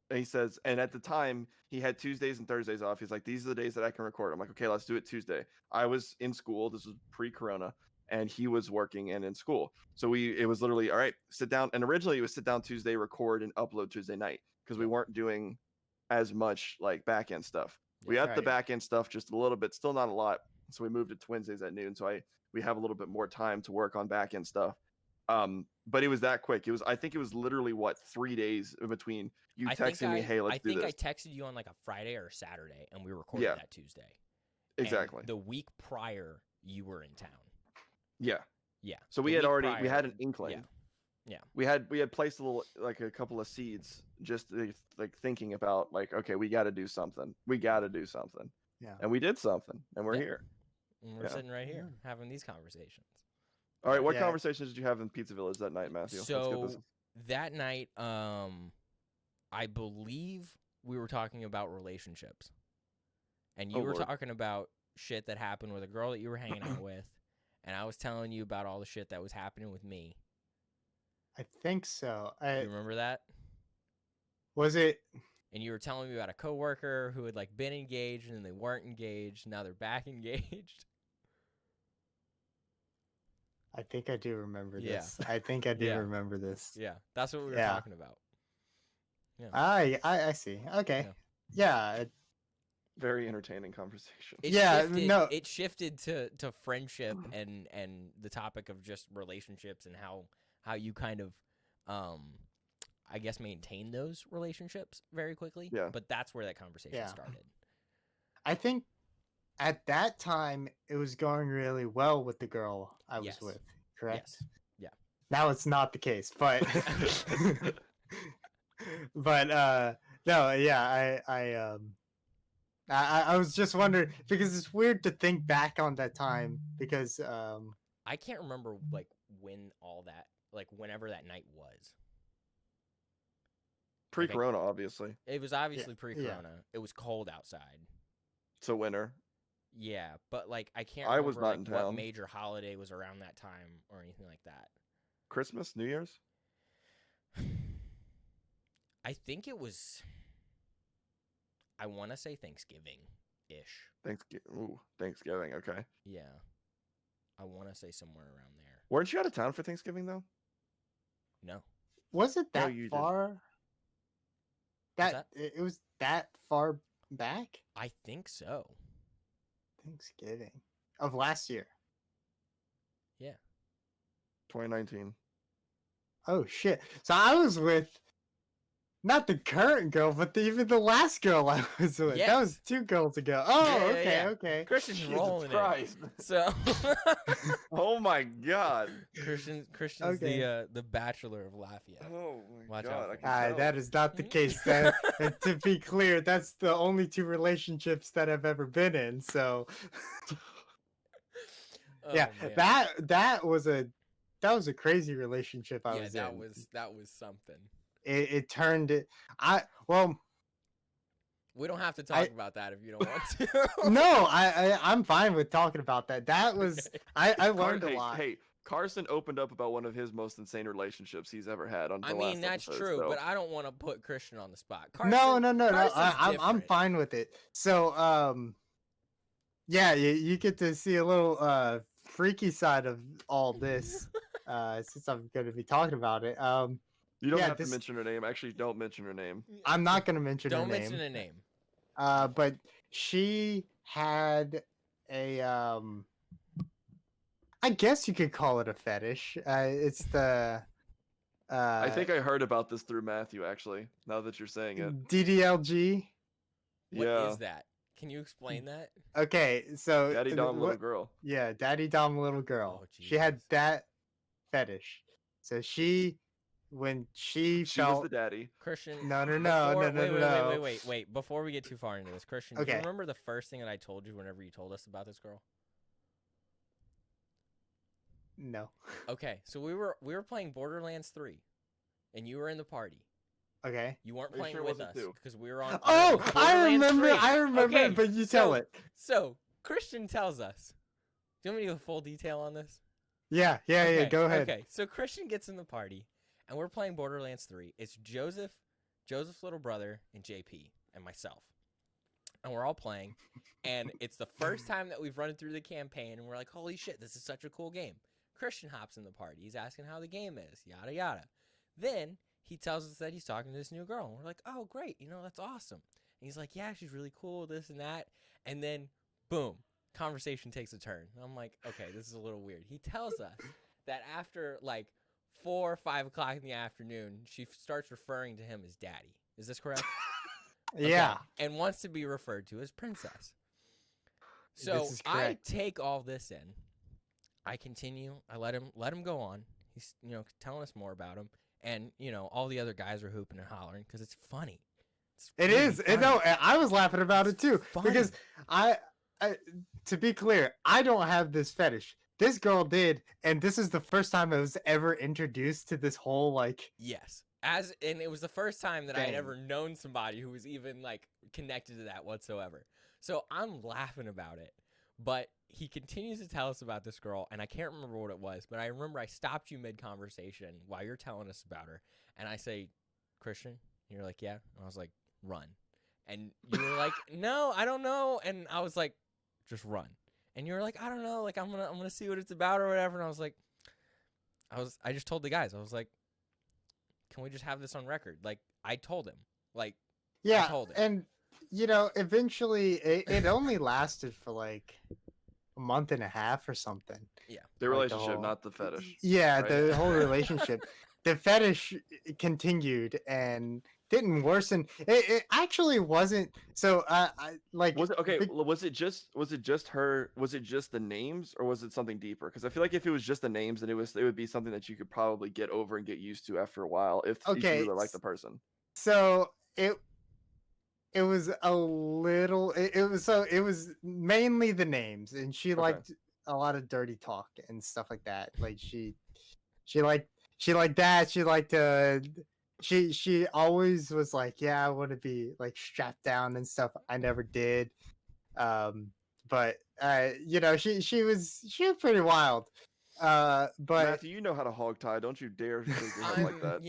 And he says, and at the time he had Tuesdays and Thursdays off. He's like, "These are the days that I can record." I'm like, "Okay, let's do it Tuesday." I was in school. This was pre-corona, and he was working and in school. So it was literally, all right, sit down. And originally it was sit down Tuesday, record, and upload Tuesday night, because we weren't doing as much like back end stuff. We had the back end stuff just a little bit, still not a lot. So we moved it to Wednesdays at noon. So we have a little bit more time to work on back end stuff. But it was that quick. I think it was literally 3 days in between you texting me, "Hey, let's do this." I think I texted you on like a Friday or a Saturday, and we recorded that Tuesday. Exactly. And the week prior, you were in town. Yeah. Yeah. So we had an inkling. Yeah. We had placed a couple of seeds, just like thinking about like, okay, we got to do something. Yeah. And we did something, and we're here. And we're sitting right here having these conversations. All right, what conversations did you have in Pizza Village that night, Matthew? So that night, I believe we were talking about relationships, and you were talking about shit that happened with a girl that you were hanging out with, and I was telling you about all the shit that was happening with me. I think so. You remember that? Was it? And you were telling me about a coworker who had like been engaged and then they weren't engaged. Now they're back engaged. I think I do remember this. I think I do remember this. Yeah, that's what we were talking about. Yeah. I see. Okay. Yeah. Very entertaining conversation. It shifted to friendship and the topic of just relationships and how you kind of I guess maintain those relationships very quickly. Yeah. But that's where that conversation started. I think at that time it was going really well with the girl I was with, correct? Yes. Yeah. Now it's not the case, but but no, yeah, I was just wondering, because it's weird to think back on that time, because I can't remember like when all that, like whenever that night was. Pre-corona, obviously. It was obviously pre-corona. Yeah. It was cold outside. So winter. Yeah, but like I can't remember was not in town. What major holiday was around that time or anything like that. Christmas, New Year's? I think it was, I want to say Thanksgiving-ish. Thanksgiving, okay. Yeah. I want to say somewhere around there. Weren't you out of town for Thanksgiving, though? No. Was it that far? Didn't. It was that far back? I think so. Thanksgiving of last year. Yeah. 2019. Oh shit. So I was with not the current girl, but even the last girl I was with. Yes. That was 2 girls ago. Oh, okay. Christian's rolling Christ. it. So oh my god. Christian's the bachelor of Lafayette. Oh my Watch god. That is not the case. To be clear, that's the only 2 relationships that I've ever been in. So yeah, man. that was a crazy relationship I was in. That was something. It turned it. We don't have to talk about that if you don't want to. No, I'm fine with talking about that. That was I learned a lot. Hey, Carson opened up about one of his most insane relationships he's ever had on the last that's episode, true, so. but I don't want to put Christian on the spot. Carson, No. I'm different. fine with it. So yeah, you get to see a little freaky side of all this since I'm going to be talking about it. You don't Yeah, have to this- mention her name. Actually, don't mention her name. I'm not gonna mention Don't her name. mention a name. But she had a I guess you could call it a fetish. It's the I think I heard about this through Matthew. Actually, now that you're saying it. DDLG. What Yeah. is that? Can you explain that? Okay, so Daddy Dom little girl. Yeah, Daddy Dom little girl. Oh, She had Jesus. that fetish. So when she She felt was the daddy. Christian. no. Wait. Before we get too far into this, Christian, do you Okay. remember the first thing that I told you whenever you told us about this girl? No. Okay, so we were playing Borderlands 3, and you were in the party. Okay. You weren't Are you playing sure it with wasn't us two? because we were on. Oh, it was I Borderlands remember. 3. I remember, Okay, but you tell it. So Christian tells us. Do you want me to go full detail on this? Yeah. Go ahead. Okay, so Christian gets in the party, and we're playing Borderlands 3. It's Joseph's little brother, and JP, and myself. And we're all playing, and it's the first time that we've run through the campaign, and we're like, holy shit, this is such a cool game. Christian hops in the party. He's asking how the game is, yada, yada. Then he tells us that he's talking to this new girl, and we're like, oh, great, that's awesome. And he's like, yeah, she's really cool, this and that. And then, boom, conversation takes a turn. I'm like, okay, this is a little weird. He tells us that after like 4 or 5 o'clock in the afternoon, she starts referring to him as daddy. Is this correct? Yeah. Okay. And wants to be referred to as princess. So This is I correct. take all this in. I continue. I let him go on. He's telling us more about him, and all the other guys are hooping and hollering because it's funny. It is. No, I was laughing about it too funny. because I, to be clear, I don't have this fetish. This girl did, and this is the first time I was ever introduced to this whole like. Yes. And it was the first time that I had Dang. ever known somebody who was even like connected to that whatsoever. So I'm laughing about it. But he continues to tell us about this girl, and I can't remember what it was, but I remember I stopped you mid-conversation while you're telling us about her, and I say, Christian? And you're like, yeah. And I was like, run. And you were like, no, I don't know. And I was like, just run. And you were like, I don't know, like I'm gonna see what it's about or whatever. And I was like, I just told the guys, I was like, can we just have this on record? Like I told him, like Yeah, I told him. and eventually it only lasted for like a month and a half or something. Yeah, The Like relationship, whole- not the fetish. Yeah, right? the whole relationship. The fetish continued and didn't worsen. It actually wasn't. So I like. Was it okay? the- Was it just her? Was it just the names, or was it something deeper? Because I feel like if it was just the names, then it would be something that you could probably get over and get used to after a while if you Okay, really like the person. So it was a little. It was mainly the names, and she Okay. liked a lot of dirty talk and stuff like that. Like she liked that. She liked she always was like, yeah, I want to be like strapped down and stuff. I never did. But she was pretty wild. But Matthew, you know how to hog tie. Don't you dare shake your head like that.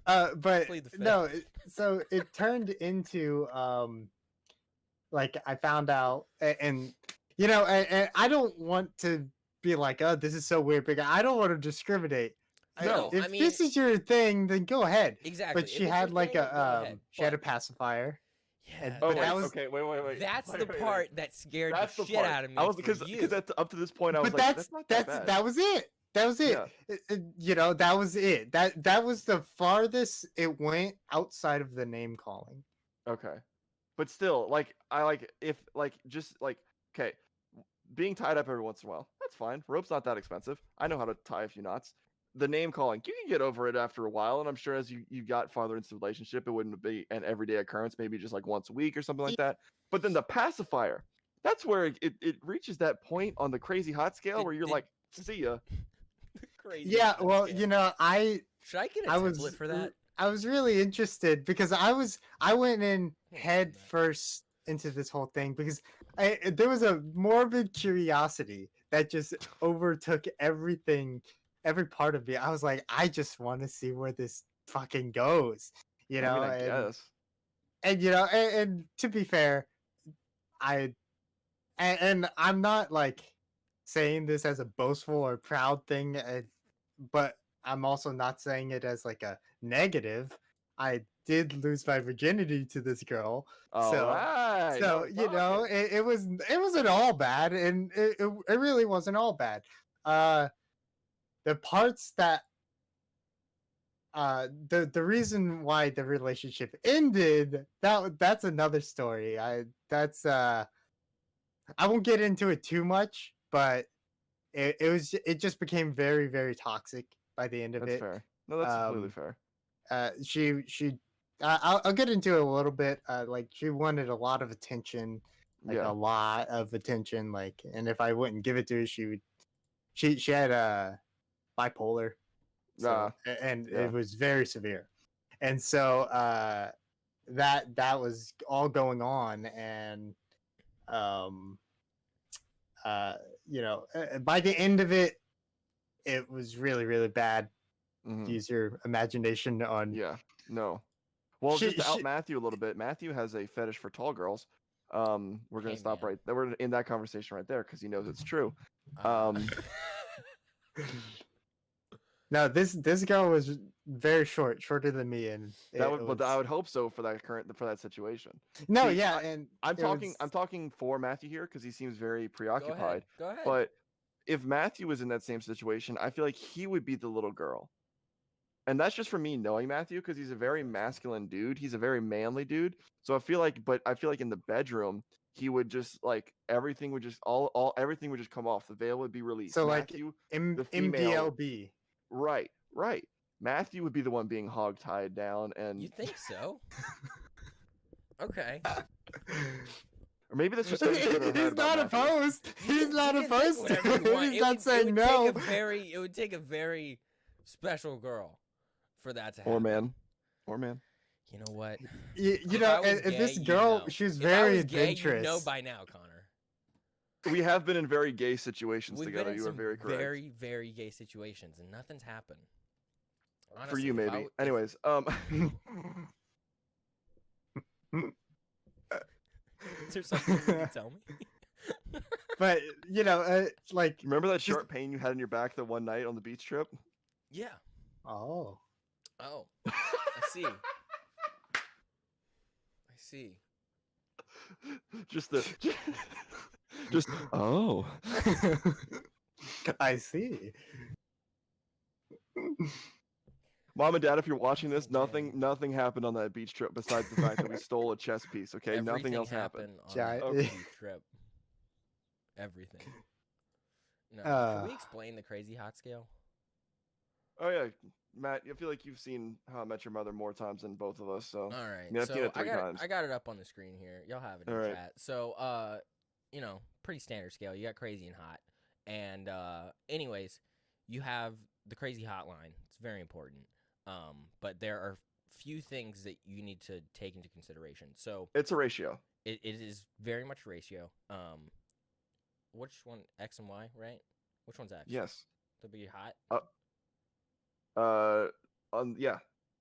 But Plead the fifth. no, so it turned into like I found out, and I don't want to be like, oh, this is so weird, but I don't want to discriminate. No, If I mean- this is your thing, then go ahead. Exactly. But If she it's had your like thing, go a ahead. she had a But- pacifier. Yeah, and- Oh, but wait, that was- okay, wait. that's the Wait. part that scared That's the the shit part. out of me. I was for because you. up to this point I was But like, that's not that bad. that was it. That was it. That was it. That was the farthest it went outside of the name calling. Okay, but still, like okay, being tied up every once in a while, that's fine. Rope's not that expensive. I know how to tie a few knots. The name calling, you can get over it after a while, and I'm sure as you got farther into the relationship, it wouldn't be an everyday occurrence, maybe just like once a week or something like that. But then the pacifier, that's where it reaches that point on the crazy hot scale where you're like, see ya. Crazy. Yeah, shit well, scale. Should I get a I template was for that? I was really interested because I went in Yeah, head that. first into this whole thing because there was a morbid curiosity that just overtook everything, every part of me. I was like, I just want to see where this fucking goes, I guess. and to be fair, and I'm not like saying this as a boastful or proud thing. but I'm also not saying it as like a negative. I did lose my virginity to this girl. All So right. now so we're you know, talking. it wasn't all bad, and it really wasn't all bad. The parts that the reason why the relationship ended, that's another story. I won't get into it too much, but it just became very, very toxic by the end of That's it. fair. No, that's completely fair. She I'll get into it a little bit. Like she wanted a lot of attention, like a Yeah. lot of attention. Like, and if I wouldn't give it to her, she had bipolar, so and Yeah. it was very severe, and so that was all going on, and um you know, by the end of it, it was really, really bad. Mhm. Use your imagination on. Yeah. No. Well, just to out Matthew a little bit, Matthew has a fetish for tall girls. We're gonna Hey, stop man. right there. We're in that conversation right there because he knows it's true. Uh, No, this girl was very short, shorter than me, and That would, but I would hope so for that situation. no, See, yeah, and I'm it talking. was- I'm talking for Matthew here because he seems very preoccupied. Go ahead. But if Matthew was in that same situation, I feel like he would be the little girl. And that's just for me knowing Matthew because he's a very masculine dude. He's a very manly dude. So I feel like in the bedroom, he would just like everything would just all everything would just come off. The veil would be released. so Matthew, like the female, MBLB. right. Matthew would be the one being hog tied down, and You think so? Okay. or maybe that's just something in our head He's about not Matthew. opposed. He's not You can think opposed. whatever you want. He's not saying it would no. it would take a very special girl for that to happen. Or man. You know what? You If know, I was and gay, this you'd girl, know. she was If I very was gay, adventurous. you'd know by now, Connor. We have been in very gay situations We've together. been in You are some very correct. very, very gay situations, and nothing's happened. Honestly, For you, if I maybe. w- Anyways, is there something you can tell me? But you know, like remember that sharp pain you had in your back the one night on the beach trip? Yeah. oh, Oh, I see. I see. just oh. I see. Mom and Dad, if you're watching this, Okay. nothing happened on that beach trip besides the fact that we stole a chess piece. Okay, nothing Everything else happened. on Giant- that Okay. beach trip. Everything. No, Uh. can we explain the crazy hot scale? Oh yeah, Matt, I feel like you've seen How I Met Your Mother more times than both of us. So All right. Yeah, I've seen So it 3 times. I got it up on the screen here. Y'all have it in All right. chat. So you know, pretty standard scale. You got crazy and hot. And anyways, you have the crazy hotline. It's very important. But there are few things that you need to take into consideration. So it's a ratio. it is very much ratio. Which one? X and Y, right? Which one's X? Yes. To be hot. Yeah,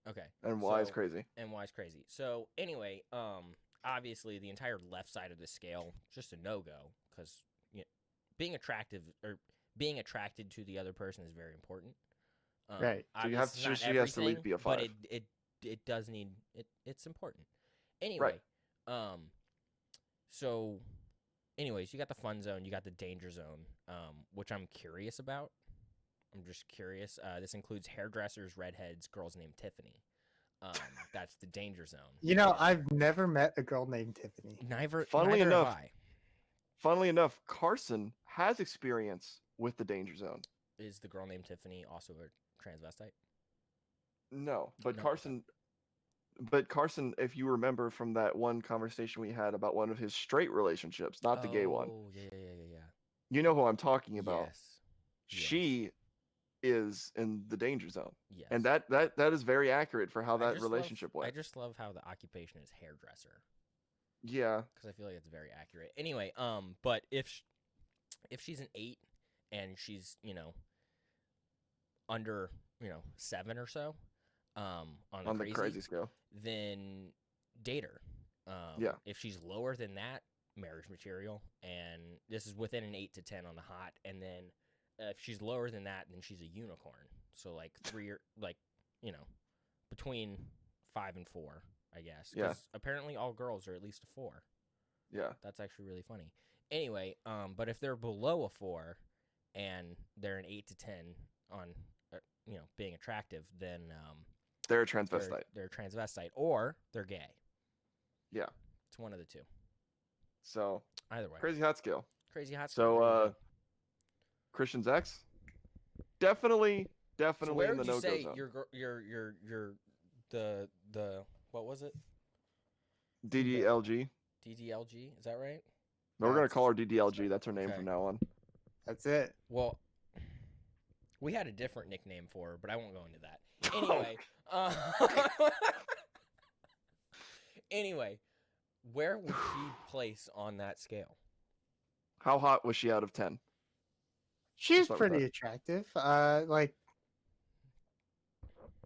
Okay. and Y is So- crazy. And Y is crazy. So anyway, obviously the entire left side of the scale just a no go because you know, being attractive or being attracted to the other person is very important. Right. So you have obviously it's she not has to at least everything, be a but 5. it does need it. It's important. Anyway, so anyways, you got the fun zone, you got the danger zone, which I'm curious about. I'm just curious. This includes hairdressers, redheads, girls named Tiffany. That's the danger zone. You know, I've never met a girl named Tiffany. Funnily neither enough- have I. Funnily enough, Carson has experience with the danger zone. Is the girl named Tiffany also a transvestite? No, but No. Carson, if you remember from that one conversation we had about one of his straight relationships, not the gay one, Oh, yeah. you know who I'm talking about. Yes. She is in the danger zone, Yes. and that is very accurate for how I that just relationship love, I went. just love how the occupation is hairdresser Yeah, because I feel like it's very accurate. Anyway, but if she's an 8 and she's under 7 or so, on the crazy scale. then date her. Yeah. If she's lower than that, marriage material, and this is within an 8 to 10 on the hot, and then if she's lower than that, then she's a unicorn. So like 3 or like, you know, between 5 and 4, I guess. Yeah. Because apparently all girls are at least a 4. Yeah. That's actually really funny. Anyway, but if they're below a 4 and they're an 8 to 10 on, you know, being attractive, then they're a transvestite. They're a transvestite or they're gay. Yeah. It's one of the two. So either way, crazy hot scale. Crazy hot scale. So Christian's ex, definitely so where in the would you no-go say zone. your the what was it? DDLG. DDLG, is that right? No, we're gonna call her DDLG. That's her name Okay. from now on. That's it. Well, we had a different nickname for her, but I won't go into that. Anyway, anyway, where would she place on that scale? How hot was she out of 10? She's start with pretty that. attractive. Like,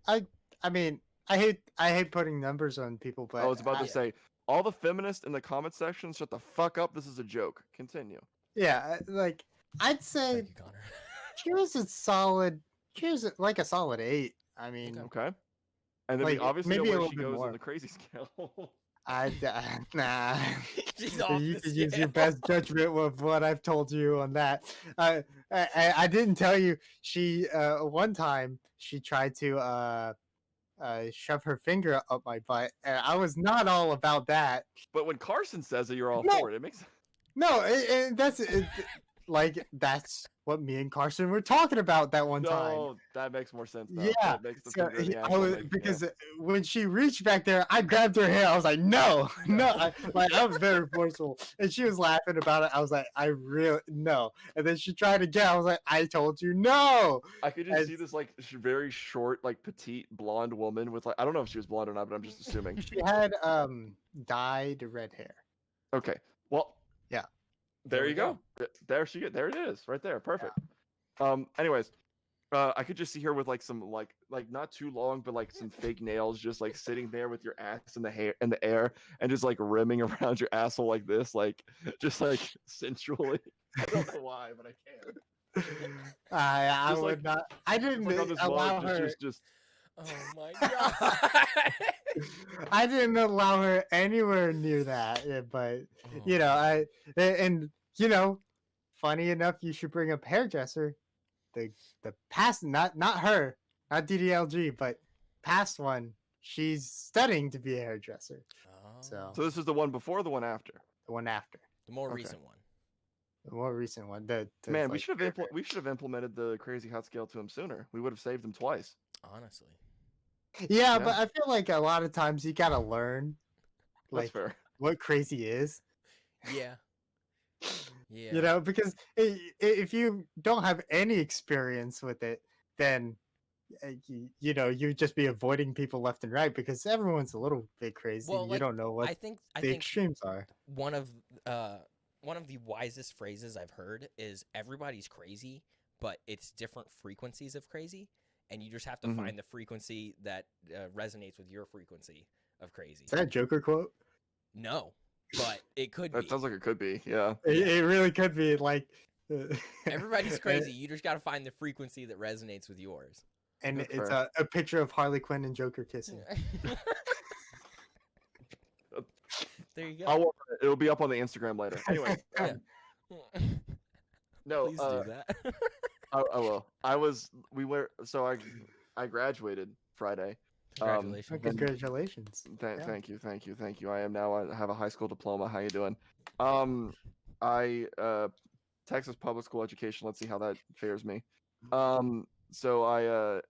I mean, I hate putting numbers on people, but I was about to Yeah. say, all the feminists in the comment section, shut the fuck up. This is a joke. Continue. yeah, like I'd say Thank you, Connor. she was a solid. She was like a solid 8. I mean, Okay. Okay. And then Like, we obviously maybe a know where little she bit goes more. on the crazy scale. nah. She's off You the can use your scale. best judgment of what I've told you on that. I didn't tell you. She one time she tried to shove her finger up my butt, and I was not all about that. But when Carson says it, you're all No. for it. It makes No, like that's what me and Carson were talking about that one time. no. That makes more sense. Though. Yeah, That makes the so finger in the I asshole was, make- because when she reached back there, I grabbed her hair. I was like, "No, no!" I was very forceful, and she was laughing about it. I was like, "I really no." And then she tried again. I was like, "I told you no." I could just and- see this like very short, like petite blonde woman with like I don't know if she was blonde or not, but I'm just assuming. She had dyed red hair. Okay. Well. Yeah. There we you go. There she get. There it is. Right there. Perfect. Anyways, I could just see her with like some like not too long, but like some fake nails, just like sitting there with your ass in the hair in the air, and just like rimming around your asshole like this, like just like sensually. I don't know why, but I can. I Just would not. I didn't It's like on this allow mug, her. just Oh my god. I didn't allow her anywhere near that, but you know, and you know, funny enough, you should bring up hairdresser. The past, not her, not DDLG, but past one. She's studying to be a hairdresser. So So this is the one before, the one after. the one after, the more Okay. recent one. the more recent one. The Man, like, we should have implemented the crazy hot scale to him sooner. We would have saved him twice. Honestly. Yeah, Yeah. but I feel like a lot of times you gotta learn, That's like fair. what crazy is. Yeah. Yeah. You know, because if you don't have any experience with it, then you know you'd just be avoiding people left and right because everyone's a little bit crazy. Well, You like, don't know what I think the extremes are. one of the wisest phrases I've heard is everybody's crazy, but it's different frequencies of crazy, and you just have to Mhm. find the frequency that resonates with your frequency of crazy. Is that a Joker quote? No, but it could That be. sounds like it could be. Yeah. It really could be like Everybody's crazy. You just got to find the frequency that resonates with yours. and That's it's fair. a picture of Harley Quinn and Joker kissing. There you go. It'll be up on the Instagram later. Anyway. Yeah. No. Please do that. I will. I graduated Friday. Congratulations. Congratulations. Yeah. Thank you. I am now. I have a high school diploma. How you doing? Texas public school education. Let's see how that fares me. So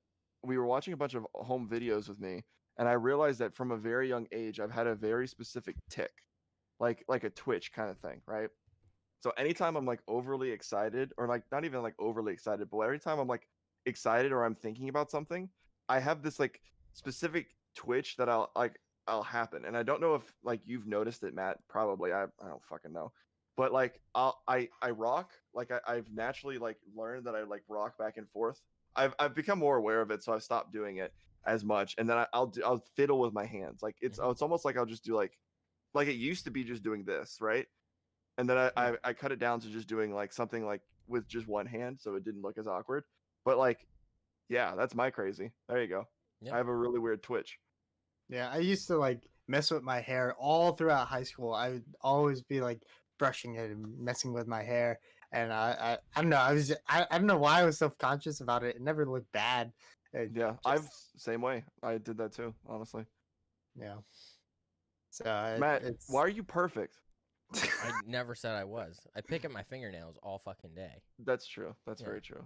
we were watching a bunch of home videos with me, and I realized that from a very young age, I've had a very specific tick, like a twitch kind of thing, right? So anytime I'm like overly excited, or like not even like overly excited, but every time I'm like excited or I'm thinking about something, I have this like specific twitch that I'll happen. And I don't know if like you've noticed it, Matt. Probably. I don't fucking know. But like I rock, like I've naturally like learned that I like rock back and forth. I've become more aware of it, so I've stopped doing it as much. And then I'll fiddle with my hands. Like it's almost like I'll just do like it used to be just doing this, right? And then I cut it down to just doing like something like with just one hand, so it didn't look as awkward. But like Yeah, that's my crazy. There you go. Yeah. I have a really weird twitch. Yeah, I used to like mess with my hair all throughout high school. I would always be like brushing it and messing with my hair, and I don't know. I don't know why I was self conscious about it. It never looked bad. It Yeah, just, same way. I did that too, honestly. yeah. So Matt, it's why are you perfect? I never said I was. I pick at my fingernails all fucking day. That's true. That's Yeah. very true.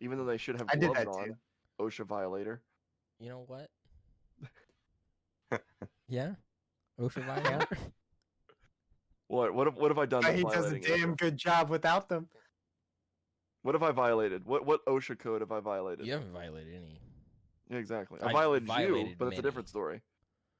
Even though they should have I did gloves that on. too. OSHA violator. You know what? Yeah. OSHA violator. What have I done that's He does a violating damn OSHA? good job without them. What have I violated? What OSHA code have I violated? You haven't violated any. Yeah, exactly. I I've violated you, violated but it's a many. different story.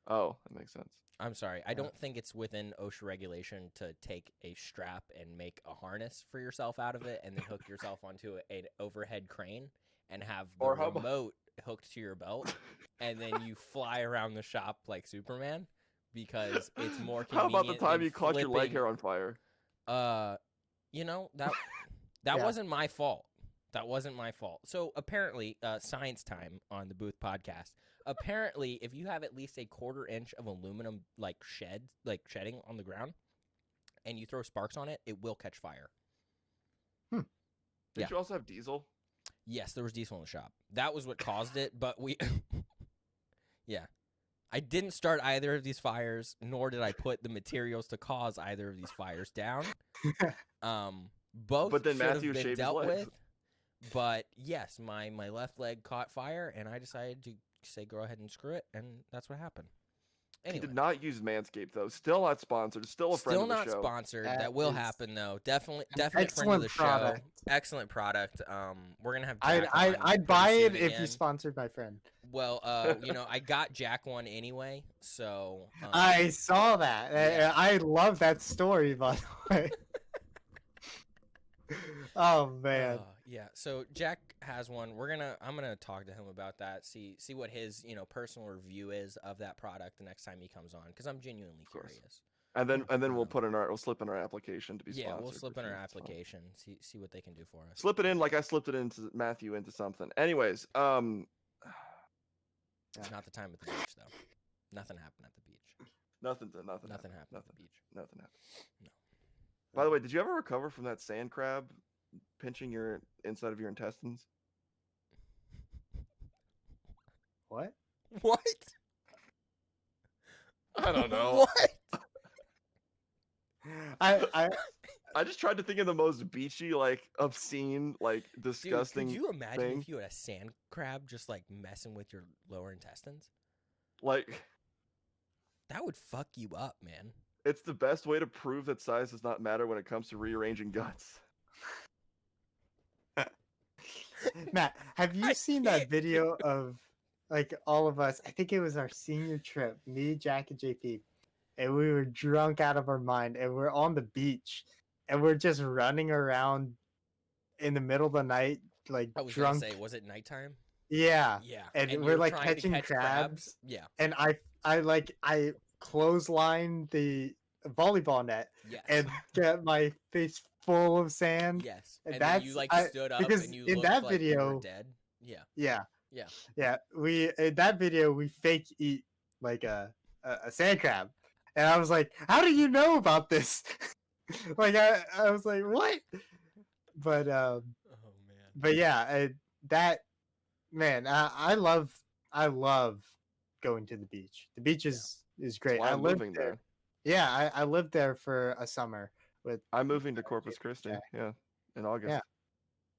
Oh, that makes sense. I'm sorry. I don't think it's within OSHA regulation to take a strap and make a harness for yourself out of it and then hook yourself onto an overhead crane and have the Or how about- remote hooked to your belt and then you fly around the shop like Superman because it's more How convenient. about the time than you caught your leg flipping- hair on fire? You know, that Yeah. wasn't my fault. That wasn't my fault. So apparently, science time on the Booth podcast. Apparently, if you have at least a 1/4 inch of aluminum shedding on the ground, and you throw sparks on it, it will catch fire. Did Yeah. you also have diesel? Yes, there was diesel in the shop. That was what caused it, but we yeah. I didn't start either of these fires, nor did I put the materials to cause either of these fires down. Both But then should have Matthew been shaved his dealt legs. with. But yes, my left leg caught fire, and I decided to say go ahead and screw it, and that's what happened. He Anyway, did not use Manscaped though. Still not sponsored. Still a friend still of the not show. sponsored. That That will is happen though. Definitely friend of excellent the product. show. Excellent product. We're gonna have Jack I'd on I'd buy pretty it soon if you again. sponsored my friend. Well, I got Jack one anyway, so I saw that. yeah. I love that story, by the way. Oh man. Yeah. So Jack has one. I'm gonna talk to him about that. See what his personal review is of that product the next time he comes on, because I'm genuinely course. curious. And then we'll slip in our application to be Yeah, sponsored. we'll slip in which our is fine. application. See what they can do for us. Slip it in like I slipped it into Matthew into something. Anyways, It's not the time at the beach though. Nothing happened at the beach. nothing Nothing happened. happened at Nothing. the beach. Nothing happened. No. By the way, did you ever recover from that sand crab pinching your inside of your intestines? What? What? I don't know. What? I I just tried to think of the most beachy, like obscene, like Dude, disgusting. could you imagine thing. if you had a sand crab just like messing with your lower intestines? Like, That would fuck you up, man. it's the best way to prove that size does not matter when it comes to rearranging guts. Matt, have you I seen that can't video of like all of us? I think it was our senior trip, me, Jack, and JP, and we were drunk out of our mind, and we're on the beach, and we're just running around in the middle of the night, like I was drunk. gonna say, was it nighttime? Yeah, Yeah. and you we're, were like, trying to catching catch crabs. Yeah. and I clotheslined the volleyball net Yes. and get my face full of sand. yes. and And then you that's- like I- stood up because and you in looked that like you were video- dead. Yeah. Yeah. Yeah. Yeah, we in that video we fake eat like a sand crab, and I was like, "How do you know about this?" Like I was like, "What?" But Oh man. but yeah, that man, I love going to the beach. The beach is great. Why I I'm lived moving there. there. Yeah, I lived there for a summer with. I'm moving to Corpus Christi. Yeah, in August. Yeah.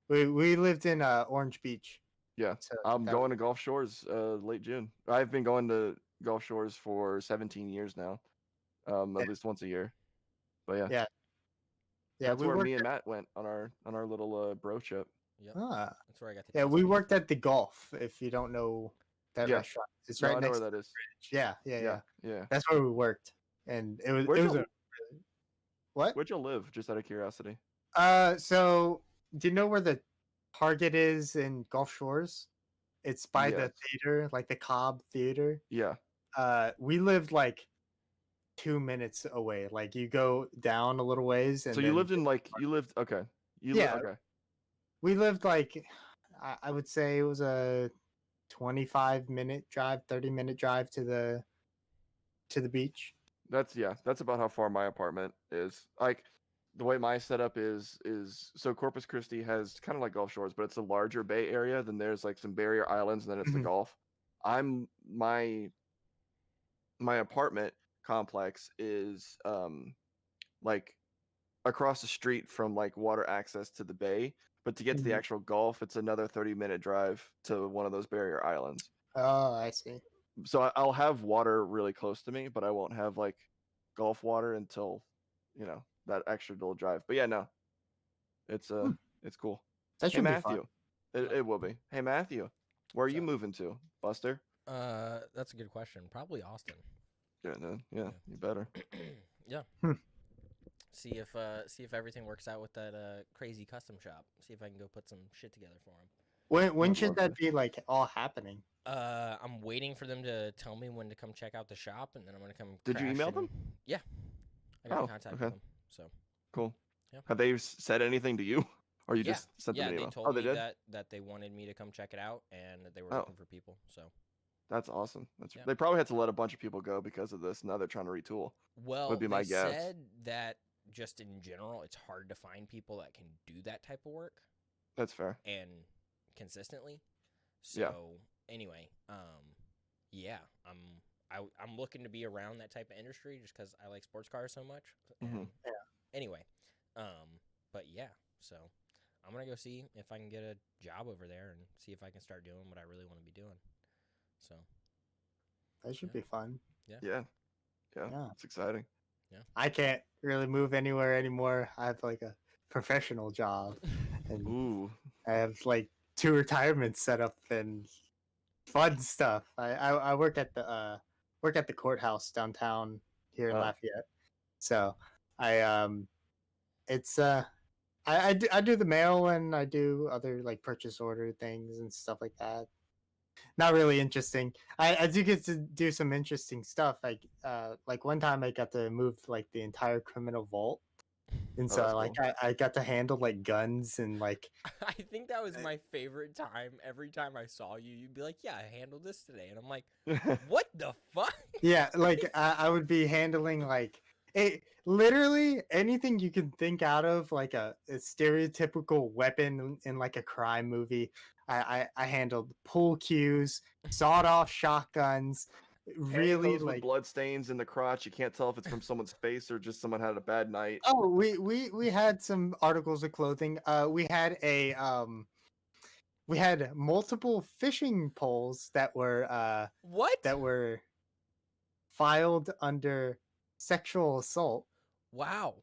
We lived in Orange Beach. Yeah. So I'm that- going to Gulf Shores late June. I've been going to Gulf Shores for 17 years now, at least once a year. But yeah, Yeah, Yeah, that's we where worked me and Matt went on our little bro trip. Yep. Ah. That's where I got the Yeah, taste we of worked at the Golf. If you don't know that Yeah. restaurant, it's No, right I know next. where that is. Yeah, yeah, yeah. Yeah. That's where we worked, and it was Where'd it was you- a what? Where'd you live? Just out of curiosity. So do you know where the Target is in Gulf Shores? It's by the Yes. theater, like the Cobb Theater. Yeah. We lived like 2 minutes away. Like you go down a little ways, and So you then lived in like okay. Yeah. Okay. we lived like I would say it was a 25-minute drive, 30-minute drive to the beach. That's about how far my apartment is. Like the way my setup is so Corpus Christi has kind of like Gulf Shores, but it's a larger bay area. Then there's like some barrier islands, and then it's the Mhm. Gulf. I'm my apartment complex is like across the street from like water access to the bay, but to get to the Mhm. actual Gulf, it's another 30-minute drive to one of those barrier islands. Oh, I see. So I'll have water really close to me, but I won't have like Gulf water until that extra little drive. But yeah, no, it's Hmm. it's cool. That Hey should be fun. Matthew, it will be. Hey Matthew, where are you So- moving to, Buster? That's a good question. Probably Austin. Yeah, then Yeah. you better. Yeah. Hmm. See if everything works out with that crazy custom shop. See if I can go put some shit together for him. When I'd should love that to. be like all happening? I'm waiting for them to tell me when to come check out the shop, and then I'm gonna come. Did you crash email and- them? Yeah, I got in Oh, contact okay. with them. So Cool. Yeah. Have they said anything to you, or you yeah, just sent yeah, them an they email? told Oh, they me did. that they wanted me to come check it out, and that they were Oh. looking for people. So That's awesome. Yeah. They probably had to let a bunch of people go because of this. Now they're trying to retool. well, Would be my they guess. said that just in general, it's hard to find people that can do that type of work That's fair. and consistently. So Yeah. anyway, yeah, I'm looking to be around that type of industry just because I like sports cars so much. And Mhm. Anyway, but yeah, so I'm gonna go see if I can get a job over there and see if I can start doing what I really want to be doing. So That should Yeah. be fun. Yeah. Yeah. It's exciting. I can't really move anywhere anymore. I have like a professional job, and Ooh. I have like 2 retirements set up and fun stuff. I work at the courthouse downtown here in Oh. Lafayette. So I it's I do the mail, and I do other like purchase order things and stuff like that. Not really interesting. I do get to do some interesting stuff. Like one time I got to move like the entire criminal vault. And Oh, so that's like cool. I got to handle like guns and like I think that was my favorite time. Every time I saw you, you'd be like, "Yeah, I handled this today," and I'm like, "What the fuck?" yeah, like I would be handling like literally anything you can think out of like a stereotypical weapon in like a crime movie. I handled pool cues, sawed off shotguns, really Pantyhose with like blood stains in the crotch. You can't tell if it's from someone's face or just someone had a bad night. oh we had some articles of clothing. We had multiple fishing poles What? that were filed under sexual assault. Wow!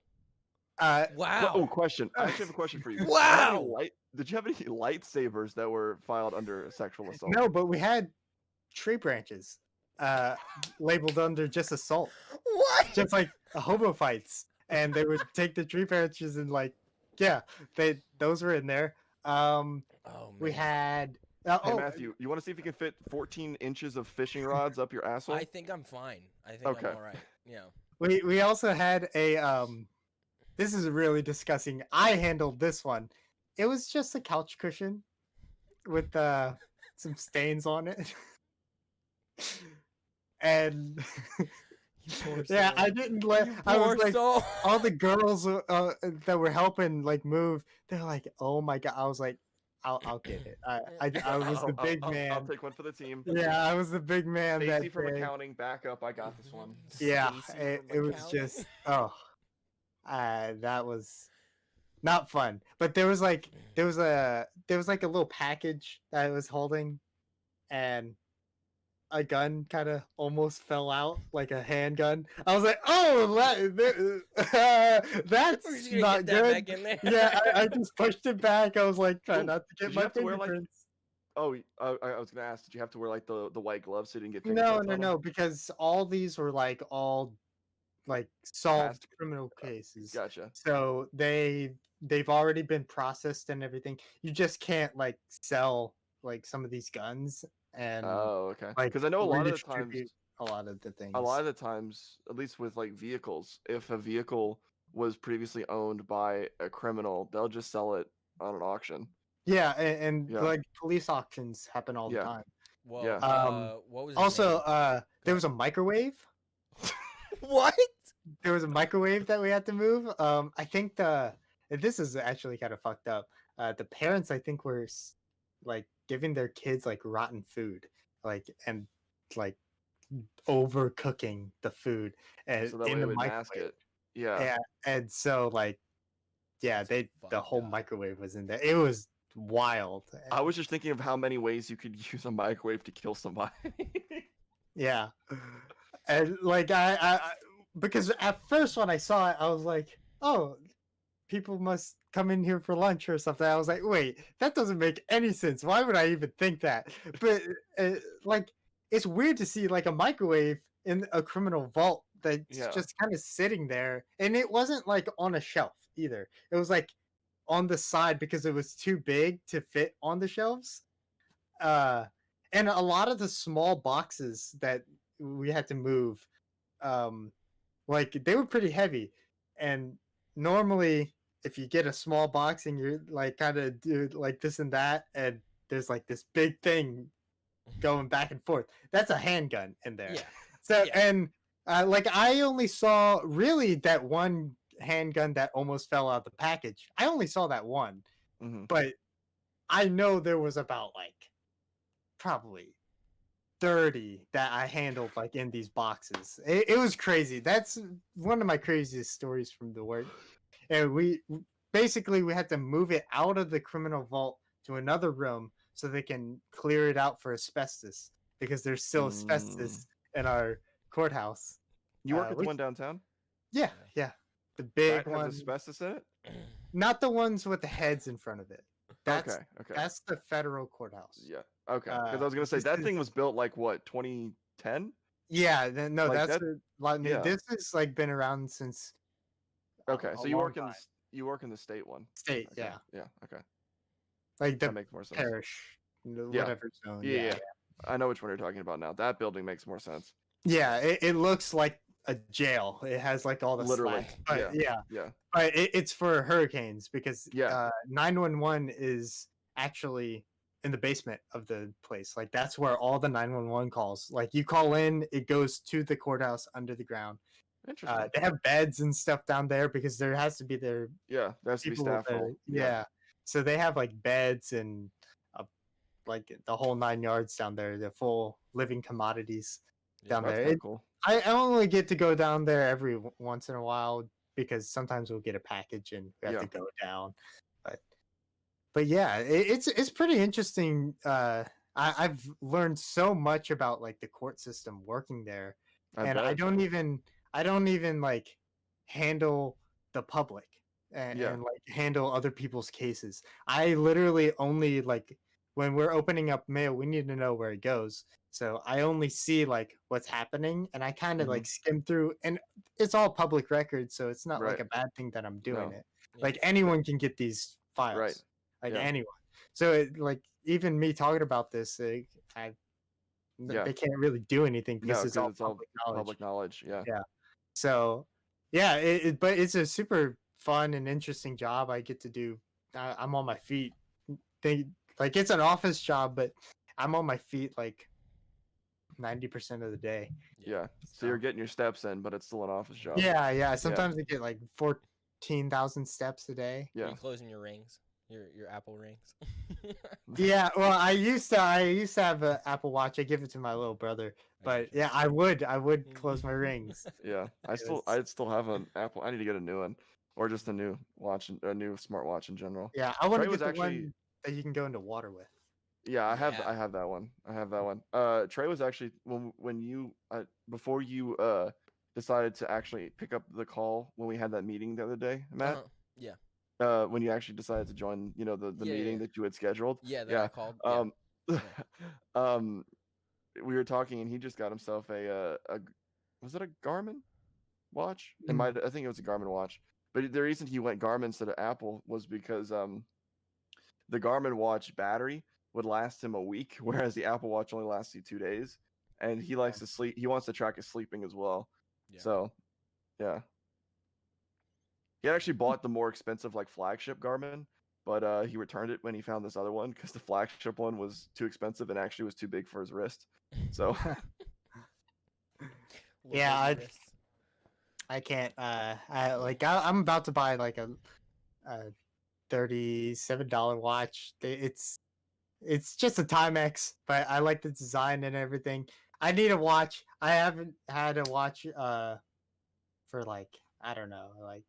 Uh, Oh, Wow! question. I actually have a question for you. Wow! Did you have any lightsabers that were filed under sexual assault? no, but we had tree branches labeled under just assault, What? just like homo fights, and they would take the tree branches and like, yeah, those were in there. Oh man! We had Hey Matthew, you want to see if you can fit 14 inches of fishing rods up your asshole? I think I'm fine. I think Okay. I'm all right. Yeah. we also had a this is really disgusting. I handled this one. It was just a couch cushion with some stains on it. And You poor yeah, soul. I didn't let You I was poor like soul. all the girls that were helping like move, they're like, "Oh my god." I was like, I'll get it. I was the big I'll man. take one for the team. Yeah, I was the big man that Stacy from day. accounting, back up. I got this one. Yeah, Stacy it, from it was accounting. just that was not fun. But there was like a little package that I was holding, and a gun kind of almost fell out, like a handgun. I was like, "Oh, that's We're just gonna not get that good." back in there. Yeah, I just pushed it back. I was like, trying Ooh, not to get did you my have to wear, like, fingerprints. Oh, I was gonna ask. Did you have to wear like the white gloves so you didn't get No, fingerprints no, on them? no, because all these were like all like solved Past- criminal cases. Gotcha. So they've already been processed and everything. You just can't like sell like some of these guns and Oh, okay. like Because I know a lot of the redistribute times, a lot of the things. at least with like vehicles, if a vehicle was previously owned by a criminal, they'll just sell it on an auction. Yeah, and Yeah. like police auctions happen all the Yeah. time. Well, Yeah. what was his Also, name? there was a microwave. What? There was a microwave that we had to move. I think this is actually kind of fucked up. The parents, I think, were like giving their kids like rotten food, like and like overcooking the food and So that in way the it would mask microwave. it. Yeah. Yeah, and so like yeah, That's the fucked whole up. microwave was in there. It was wild. I was just thinking of how many ways you could use a microwave to kill somebody. Yeah, and like because at first when I saw it, I was like, oh, people must come in here for lunch or something. I was like, wait, that doesn't make any sense. Why would I even think that? But like, it's weird to see like a microwave in a criminal vault that's Yeah. just kind of sitting there, and it wasn't like on a shelf either. It was like on the side because it was too big to fit on the shelves. Uh, and a lot of the small boxes that we had to move, um, like they were pretty heavy, and normally if you get a small box and you're like kind of do like this and that, and there's like this big thing going back and forth, that's a handgun in there. Yeah. So Yeah. and like I only saw really that one handgun that almost fell out of the package. I only saw that one, Mhm. but I know there was about like probably 30 that I handled like in these boxes. It was crazy. That's one of my craziest stories from the work. And we basically we had to move it out of the criminal vault to another room so they can clear it out for asbestos because there's still asbestos in our courthouse. You work at the which- one downtown? Yeah, the big That has one, asbestos in it? not the ones with the heads in front of it. That's Okay. that's the federal courthouse. Yeah. Okay. Because I was gonna say this that is- thing was built like what, 2010? Yeah, no, Like that's that- a lot new. yeah. This has like been around since Okay. a So you long work in time. you work in the state one. State, Okay. yeah, Yeah. Okay. like That the makes more sense. parish, Yeah. whatever zone. Yeah. I know which one you're talking about now. That building makes more sense. Yeah, it looks like a jail. It has like all the Literally, slats, but yeah. but it's for hurricanes because Yeah. 911 is actually in the basement of the place. Like that's where all the 911 calls. Like you call in, it goes to the courthouse under the ground. Interesting. They have beds and stuff down there because there has to be there Yeah. There has to be people staff there. full. Yeah. So they have like beds and like the whole 9 yards down there. The full living commodities down That's there. kinda cool. I only get to go down there every once in a while because sometimes we'll get a package and we have to go down. But yeah, it's pretty interesting. I've learned so much about like the court system working there, and I bet. don't even like handle the public and like handle other people's cases. I literally only like when we're opening up mail, we need to know where it goes. So I only see like what's happening, and I kind of like skim through, and it's all public record, so it's not like a bad thing that I'm doing No. it. Like anyone can get these files, Right. like Yeah. anyone. So it, like even me talking about this, they can't really do anything because No, it's 'cause all it's all public knowledge. public knowledge. Yeah. Yeah. So yeah, but it's a super fun and interesting job I get to do. I'm on my feet. Like it's an office job, but I'm on my feet like 90% of the day. Yeah. So you're getting your steps in, but it's still an office job. Yeah. Sometimes I get like 14,000 steps a day. Are Yeah. you closing your rings? Your Apple rings? Yeah, well, I used to have an Apple Watch. I give it to my little brother, but yeah, I would close my rings. Yeah. I still have an Apple. I need to get a new one, or just a new watch, a new smartwatch in general. Yeah, I want to Trey get was the actually- one that you can go into water with. Yeah, I have Yeah. that one. I have that one. Trey was actually when you before you decided to actually pick up the call when we had that meeting the other day, Matt. Yeah. When you actually decided to join, the Yeah, meeting yeah. that you had scheduled. Yeah, that I called. Yeah. We were talking, and he just got himself a was it a Garmin watch? It might. I think it was a Garmin watch. But the reason he went Garmin instead of Apple was because the Garmin watch battery would last him a week, whereas the Apple Watch only lasts you 2 days. And he likes to sleep. He wants to track his sleeping as well. Yeah. So, yeah. He had actually bought the more expensive like flagship Garmin, but he returned it when he found this other one because the flagship one was too expensive and actually was too big for his wrist. So Yeah, Little baby wrists. I can't. I'm about to buy like a $37 watch. It's just a Timex, but I like the design and everything. I need a watch. I haven't had a watch for like, I don't know, like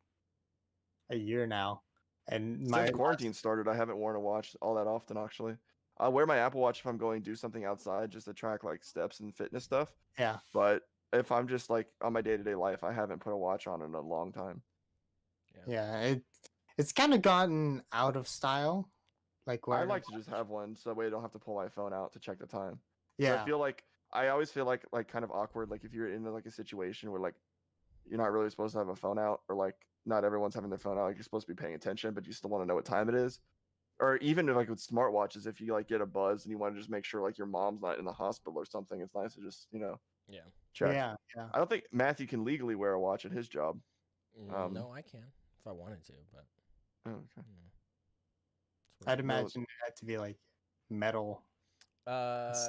a year now. And my since quarantine started, I haven't worn a watch all that often actually. I'll wear my Apple Watch if I'm going to do something outside just to track like steps and fitness stuff. yeah. But if I'm just like on my day-to-day life, I haven't put a watch on in a long time. Yeah, it's kind of gotten out of style. Like I where like to just have one so that way I don't have to pull my phone out to check the time. 'Cause yeah. I feel like I always feel like kind of awkward like if you're in like a situation where like you're not really supposed to have a phone out or like not everyone's having their phone out, like you're supposed to be paying attention, but you still want to know what time it is. Or even like with smartwatches, if you like get a buzz and you want to just make sure like your mom's not in the hospital or something, it's nice to just, Yeah. check. Yeah, I don't think Matthew can legally wear a watch at his job. No, I can if I wanted to, but Oh, okay. you know, it's I'd what imagine it had to be like metal. it is.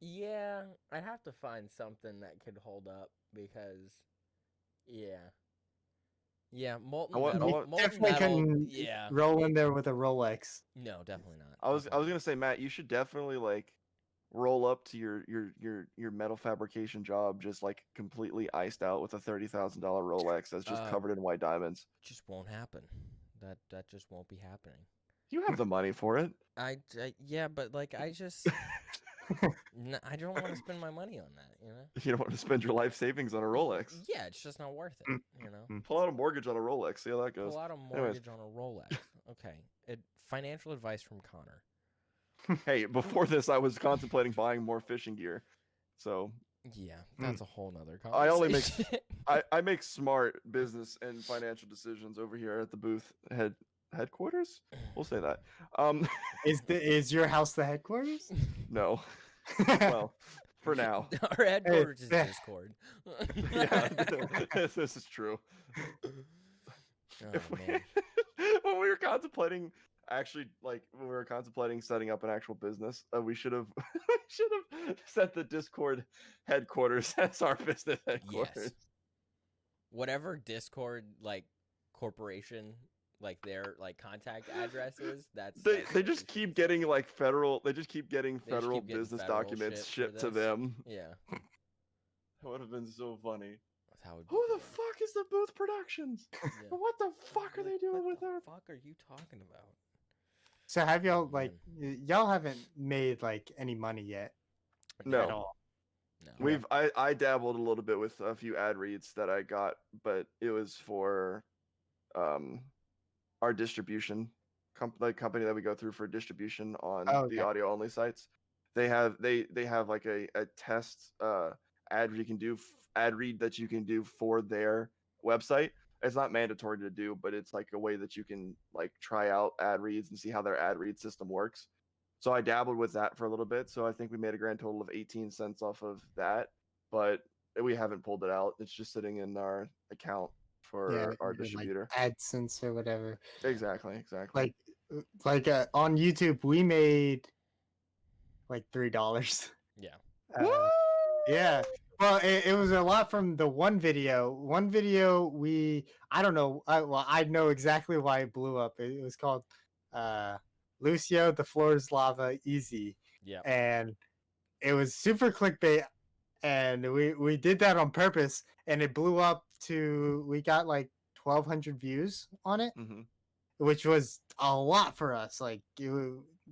Yeah, I'd have to find something that could hold up because, yeah, molten metal. Molten Definitely metal. couldn't Yeah. roll in there with a Rolex. No, definitely not. I was definitely gonna say, Matt, you should definitely like roll up to your metal fabrication job just like completely iced out with a $30,000 Rolex that's just covered in white diamonds. just won't happen. That just won't be happening. You have the money for it. Yeah, but like I just I don't want to spend my money on that, you know? You don't want to spend your life savings on a Rolex. Yeah, it's just not worth it, you know? Pull out a mortgage on a Rolex. See how that goes. Pull out a mortgage on a Rolex. Okay. Financial advice from Connor. Hey, before this, I was contemplating buying more fishing gear. So Yeah, that's a whole nother I only conversation. I make smart business and financial decisions over here at the booth headquarters. We'll say that. Is your house the headquarters? No. Well, for now. Our headquarters is Hey. Discord. Yeah, this is true. Oh, man. When we were contemplating, actually, like when we were contemplating setting up an actual business, we should have set the Discord headquarters as our business headquarters. Yes. Whatever Discord like corporation like their like contact addresses, They just keep getting like federal. They just keep getting They just federal keep getting business federal documents shit for shipped to this. them. Yeah. That would have been so funny. That's how it Who the fuck is the Booth Productions? Yeah. What the fuck are they doing with What our? the fuck are you talking about? So have y'all like y'all haven't made like any money yet No. at all? No. I dabbled a little bit with a few ad reads that I got, but it was for our distribution the company that we go through for distribution on Okay. the audio only sites. They have like a test ad read that you can do for their website. It's not mandatory to do, but it's like a way that you can like try out ad reads and see how their ad read system works. So I dabbled with that for a little bit. So I think we made a grand total of 18 cents off of that, but we haven't pulled it out. It's just sitting in our account for our distributor. Like AdSense or whatever. Exactly. Like on YouTube, we made like $3. Yeah. Yeah. Well, it was a lot from the one video. One video I don't know. I know exactly why it blew up. It was called Lucio, the floor is lava, easy. Yeah. And it was super clickbait. And we did that on purpose. And it blew up we got like 1,200 views on it, which was a lot for us. Like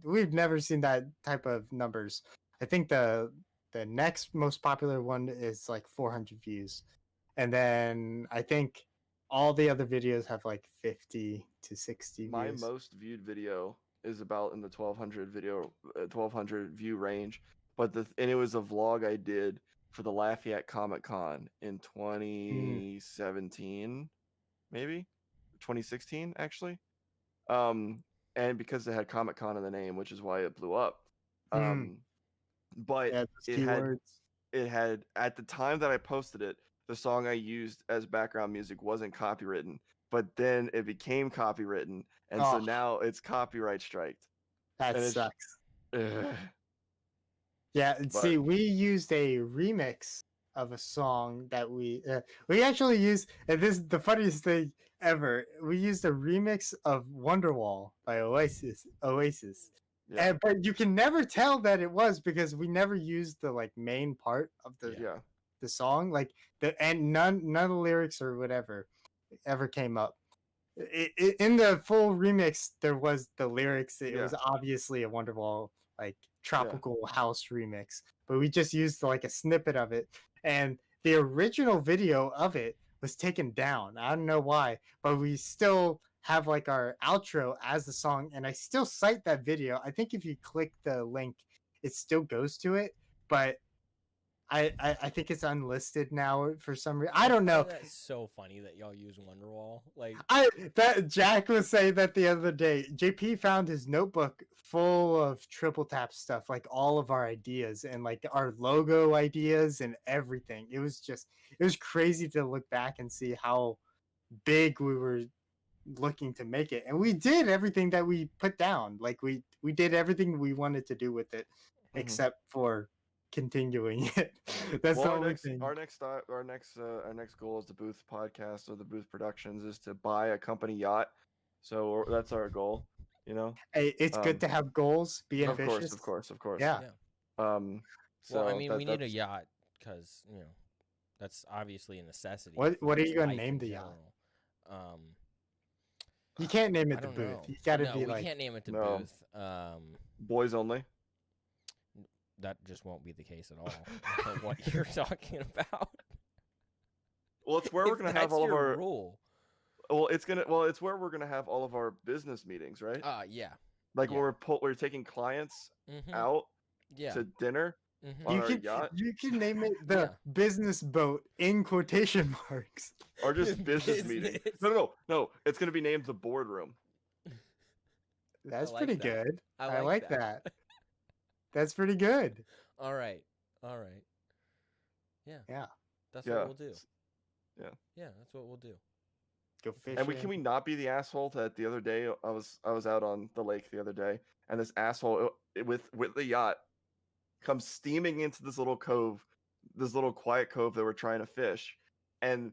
we've never seen that type of numbers. I think the next most popular one is like 400 views. And then I think all the other videos have like 50 to 60 My views. most viewed video is about in the 1,200 view range, and it was a vlog I did for the Lafayette Comic Con in 2017, maybe 2016 actually. And because it had Comic Con in the name, which is why it blew up. But Yeah, it had at the time that I posted it, the song I used as background music wasn't copywritten, but then it became copywritten, and so now it's copyright striked. That and sucks. Ugh. Yeah, see, we used a remix of a song that we actually used, and this is the funniest thing ever. We used a remix of Wonderwall by Oasis. Yeah. And, but you can never tell that it was because we never used the like main part of the song, like none of the lyrics or whatever ever came up. In the full remix, there was the lyrics. It was obviously a Wonderwall like tropical house remix, but we just used like a snippet of it, and the original video of it was taken down. I don't know why, but we still have like our outro as the song, and I still cite that video. I think if you click the link, it still goes to it, but I think it's unlisted now for some reason. I don't know. That's so funny that y'all use Wonderwall. Like that Jack was saying that the other day. JP found his notebook full of triple tap stuff, like all of our ideas and like our logo ideas and everything. It was crazy to look back and see how big we were looking to make it, and we did everything that we put down. Like we did everything we wanted to do with it, except for continuing it. That's the only thing. Our next goal as the Booth Podcast or the Booth Productions is to buy a company yacht. So that's our goal. You know, hey, it's good to have goals. Be ambitious. Of course. Yeah. So I mean, we need a yacht because that's obviously a necessity. What are you gonna name the yacht? You can't name it the Booth. Know. You gotta be like. We can't name it the Booth. Boys only. That just won't be the case at all. What you're talking about? Well, it's where we're gonna have all of our rule. Well, it's where we're gonna have all of our business meetings, right? Yeah. Like when we're taking clients out to dinner on our yacht. You can name it the business boat in quotation marks. Or just business meeting. No. It's gonna be named the boardroom. That's pretty good. I like that. That's pretty good. All right. Yeah. That's what we'll do. Yeah, that's what we'll do. Go fishing. And can we not be the asshole that the other day I was out on the lake the other day, and this asshole with the yacht comes steaming into this little cove, this little quiet cove that we're trying to fish, and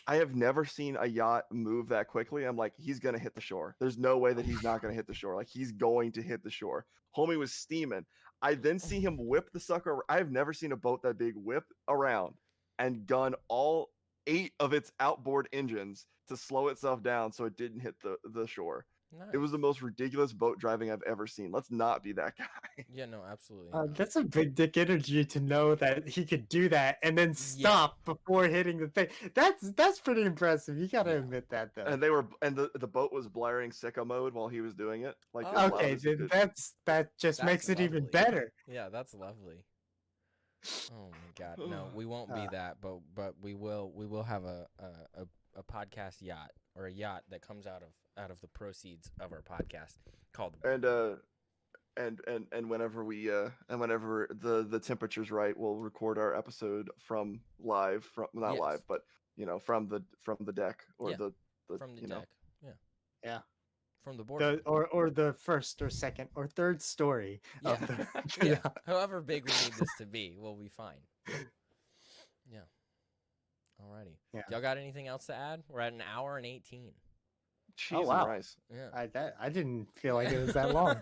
I have never seen a yacht move that quickly. I'm like, he's gonna hit the shore. There's no way that he's not gonna hit the shore. Like, he's going to hit the shore. Homie was steaming. I then see him whip the sucker. I've never seen a boat that big whip around and gun all 8 of its outboard engines to slow itself down so it didn't hit the shore. Nice. It was the most ridiculous boat driving I've ever seen. Let's not be that guy. Yeah, no, absolutely. That's a big dick energy to know that he could do that and then stop before hitting the thing. That's pretty impressive. You gotta admit that, though. And the boat was blaring sicko mode while he was doing it. Like, okay, then that just makes it even better. Yeah, that's lovely. Oh my god, no, we won't be that, but we will have a podcast yacht, or a yacht that comes out of the proceeds of our podcast called and whenever the temperature's right, we'll record our episode from live, from live, but from the deck, or the from the deck. Yeah. From the board. Or the first or second or third story. Yeah. However big we need this to be, we'll be fine. Yeah. Alrighty. Yeah. Y'all got anything else to add? We're at 1 hour and 18. Cheese and rice. Yeah. I didn't feel like it was that long.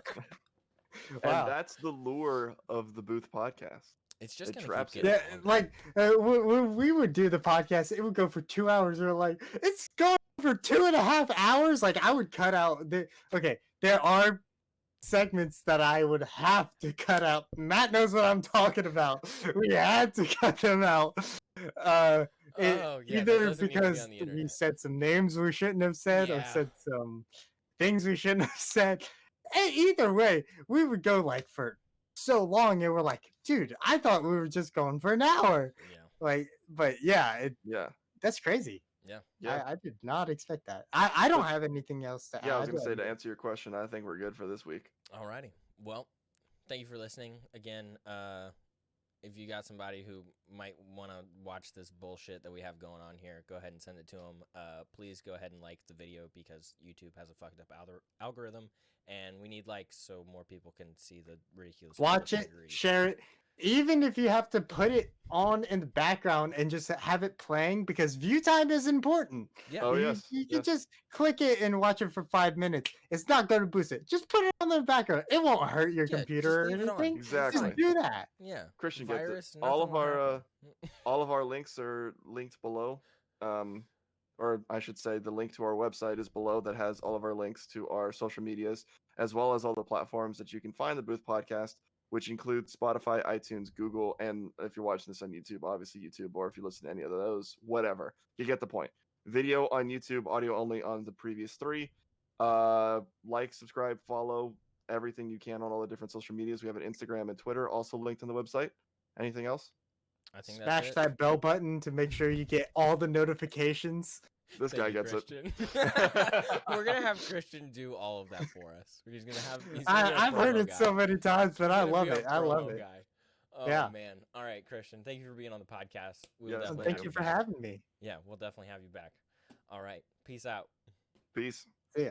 Wow. And that's the lure of the Booth Podcast. It's just gonna keep getting like when we would do the podcast, it would go for 2 hours. We're like, it's going for 2.5 hours. Like, I would cut out there are segments that I would have to cut out. Matt knows what I'm talking about. We had to cut them out. Either because we said some names we shouldn't have said, or said some things we shouldn't have said. Either way, we would go like for so long, and we're like, dude, I thought we were just going for an hour. But that's crazy. Yeah. I did not expect that. I don't have anything else to add. I was gonna say, to answer your question, I think we're good for this week. Alrighty. Well, thank you for listening again. if you got somebody who might want to watch this bullshit that we have going on here, go ahead and send it to them. Please go ahead and like the video because YouTube has a fucked up algorithm, and we need likes so more people can see the ridiculous. Watch it, share it. Even if you have to put it on in the background and just have it playing, because view time is important. Yeah. Oh, you, yes. You yes. can just click it and watch it for 5 minutes. It's not going to boost it. Just put it on the background. It won't hurt your Yeah, computer or just leave it on. anything. Exactly. Just do that. Yeah. Christian gets Virus, it. All nothing of will our happen. all of our links are linked below. Or I should say the link to our website is below that has all of our links to our social medias, as well as all the platforms that you can find the Booth Podcast, which include Spotify, iTunes, Google, and if you're watching this on YouTube, obviously YouTube, or if you listen to any of those, whatever. You get the point. Video on YouTube, audio only on the previous 3. Like, subscribe, follow everything you can on all the different social medias. We have an Instagram and Twitter, also linked on the website. Anything else? I think Smash that's it. that bell button to make sure you get all the notifications. This Thank guy you, gets Christian. it. We're gonna have Christian do all of that for us. He's gonna have. He's gonna be a I've heard promo it guy. so many times, but He's I gonna love be a it. I love promo it. Guy. Oh Yeah. man! All right, Christian. Thank you for being on the podcast. We will Yes, definitely Thank have you for back. having me. Yeah, we'll definitely have you back. All right. Peace out. Peace. See ya.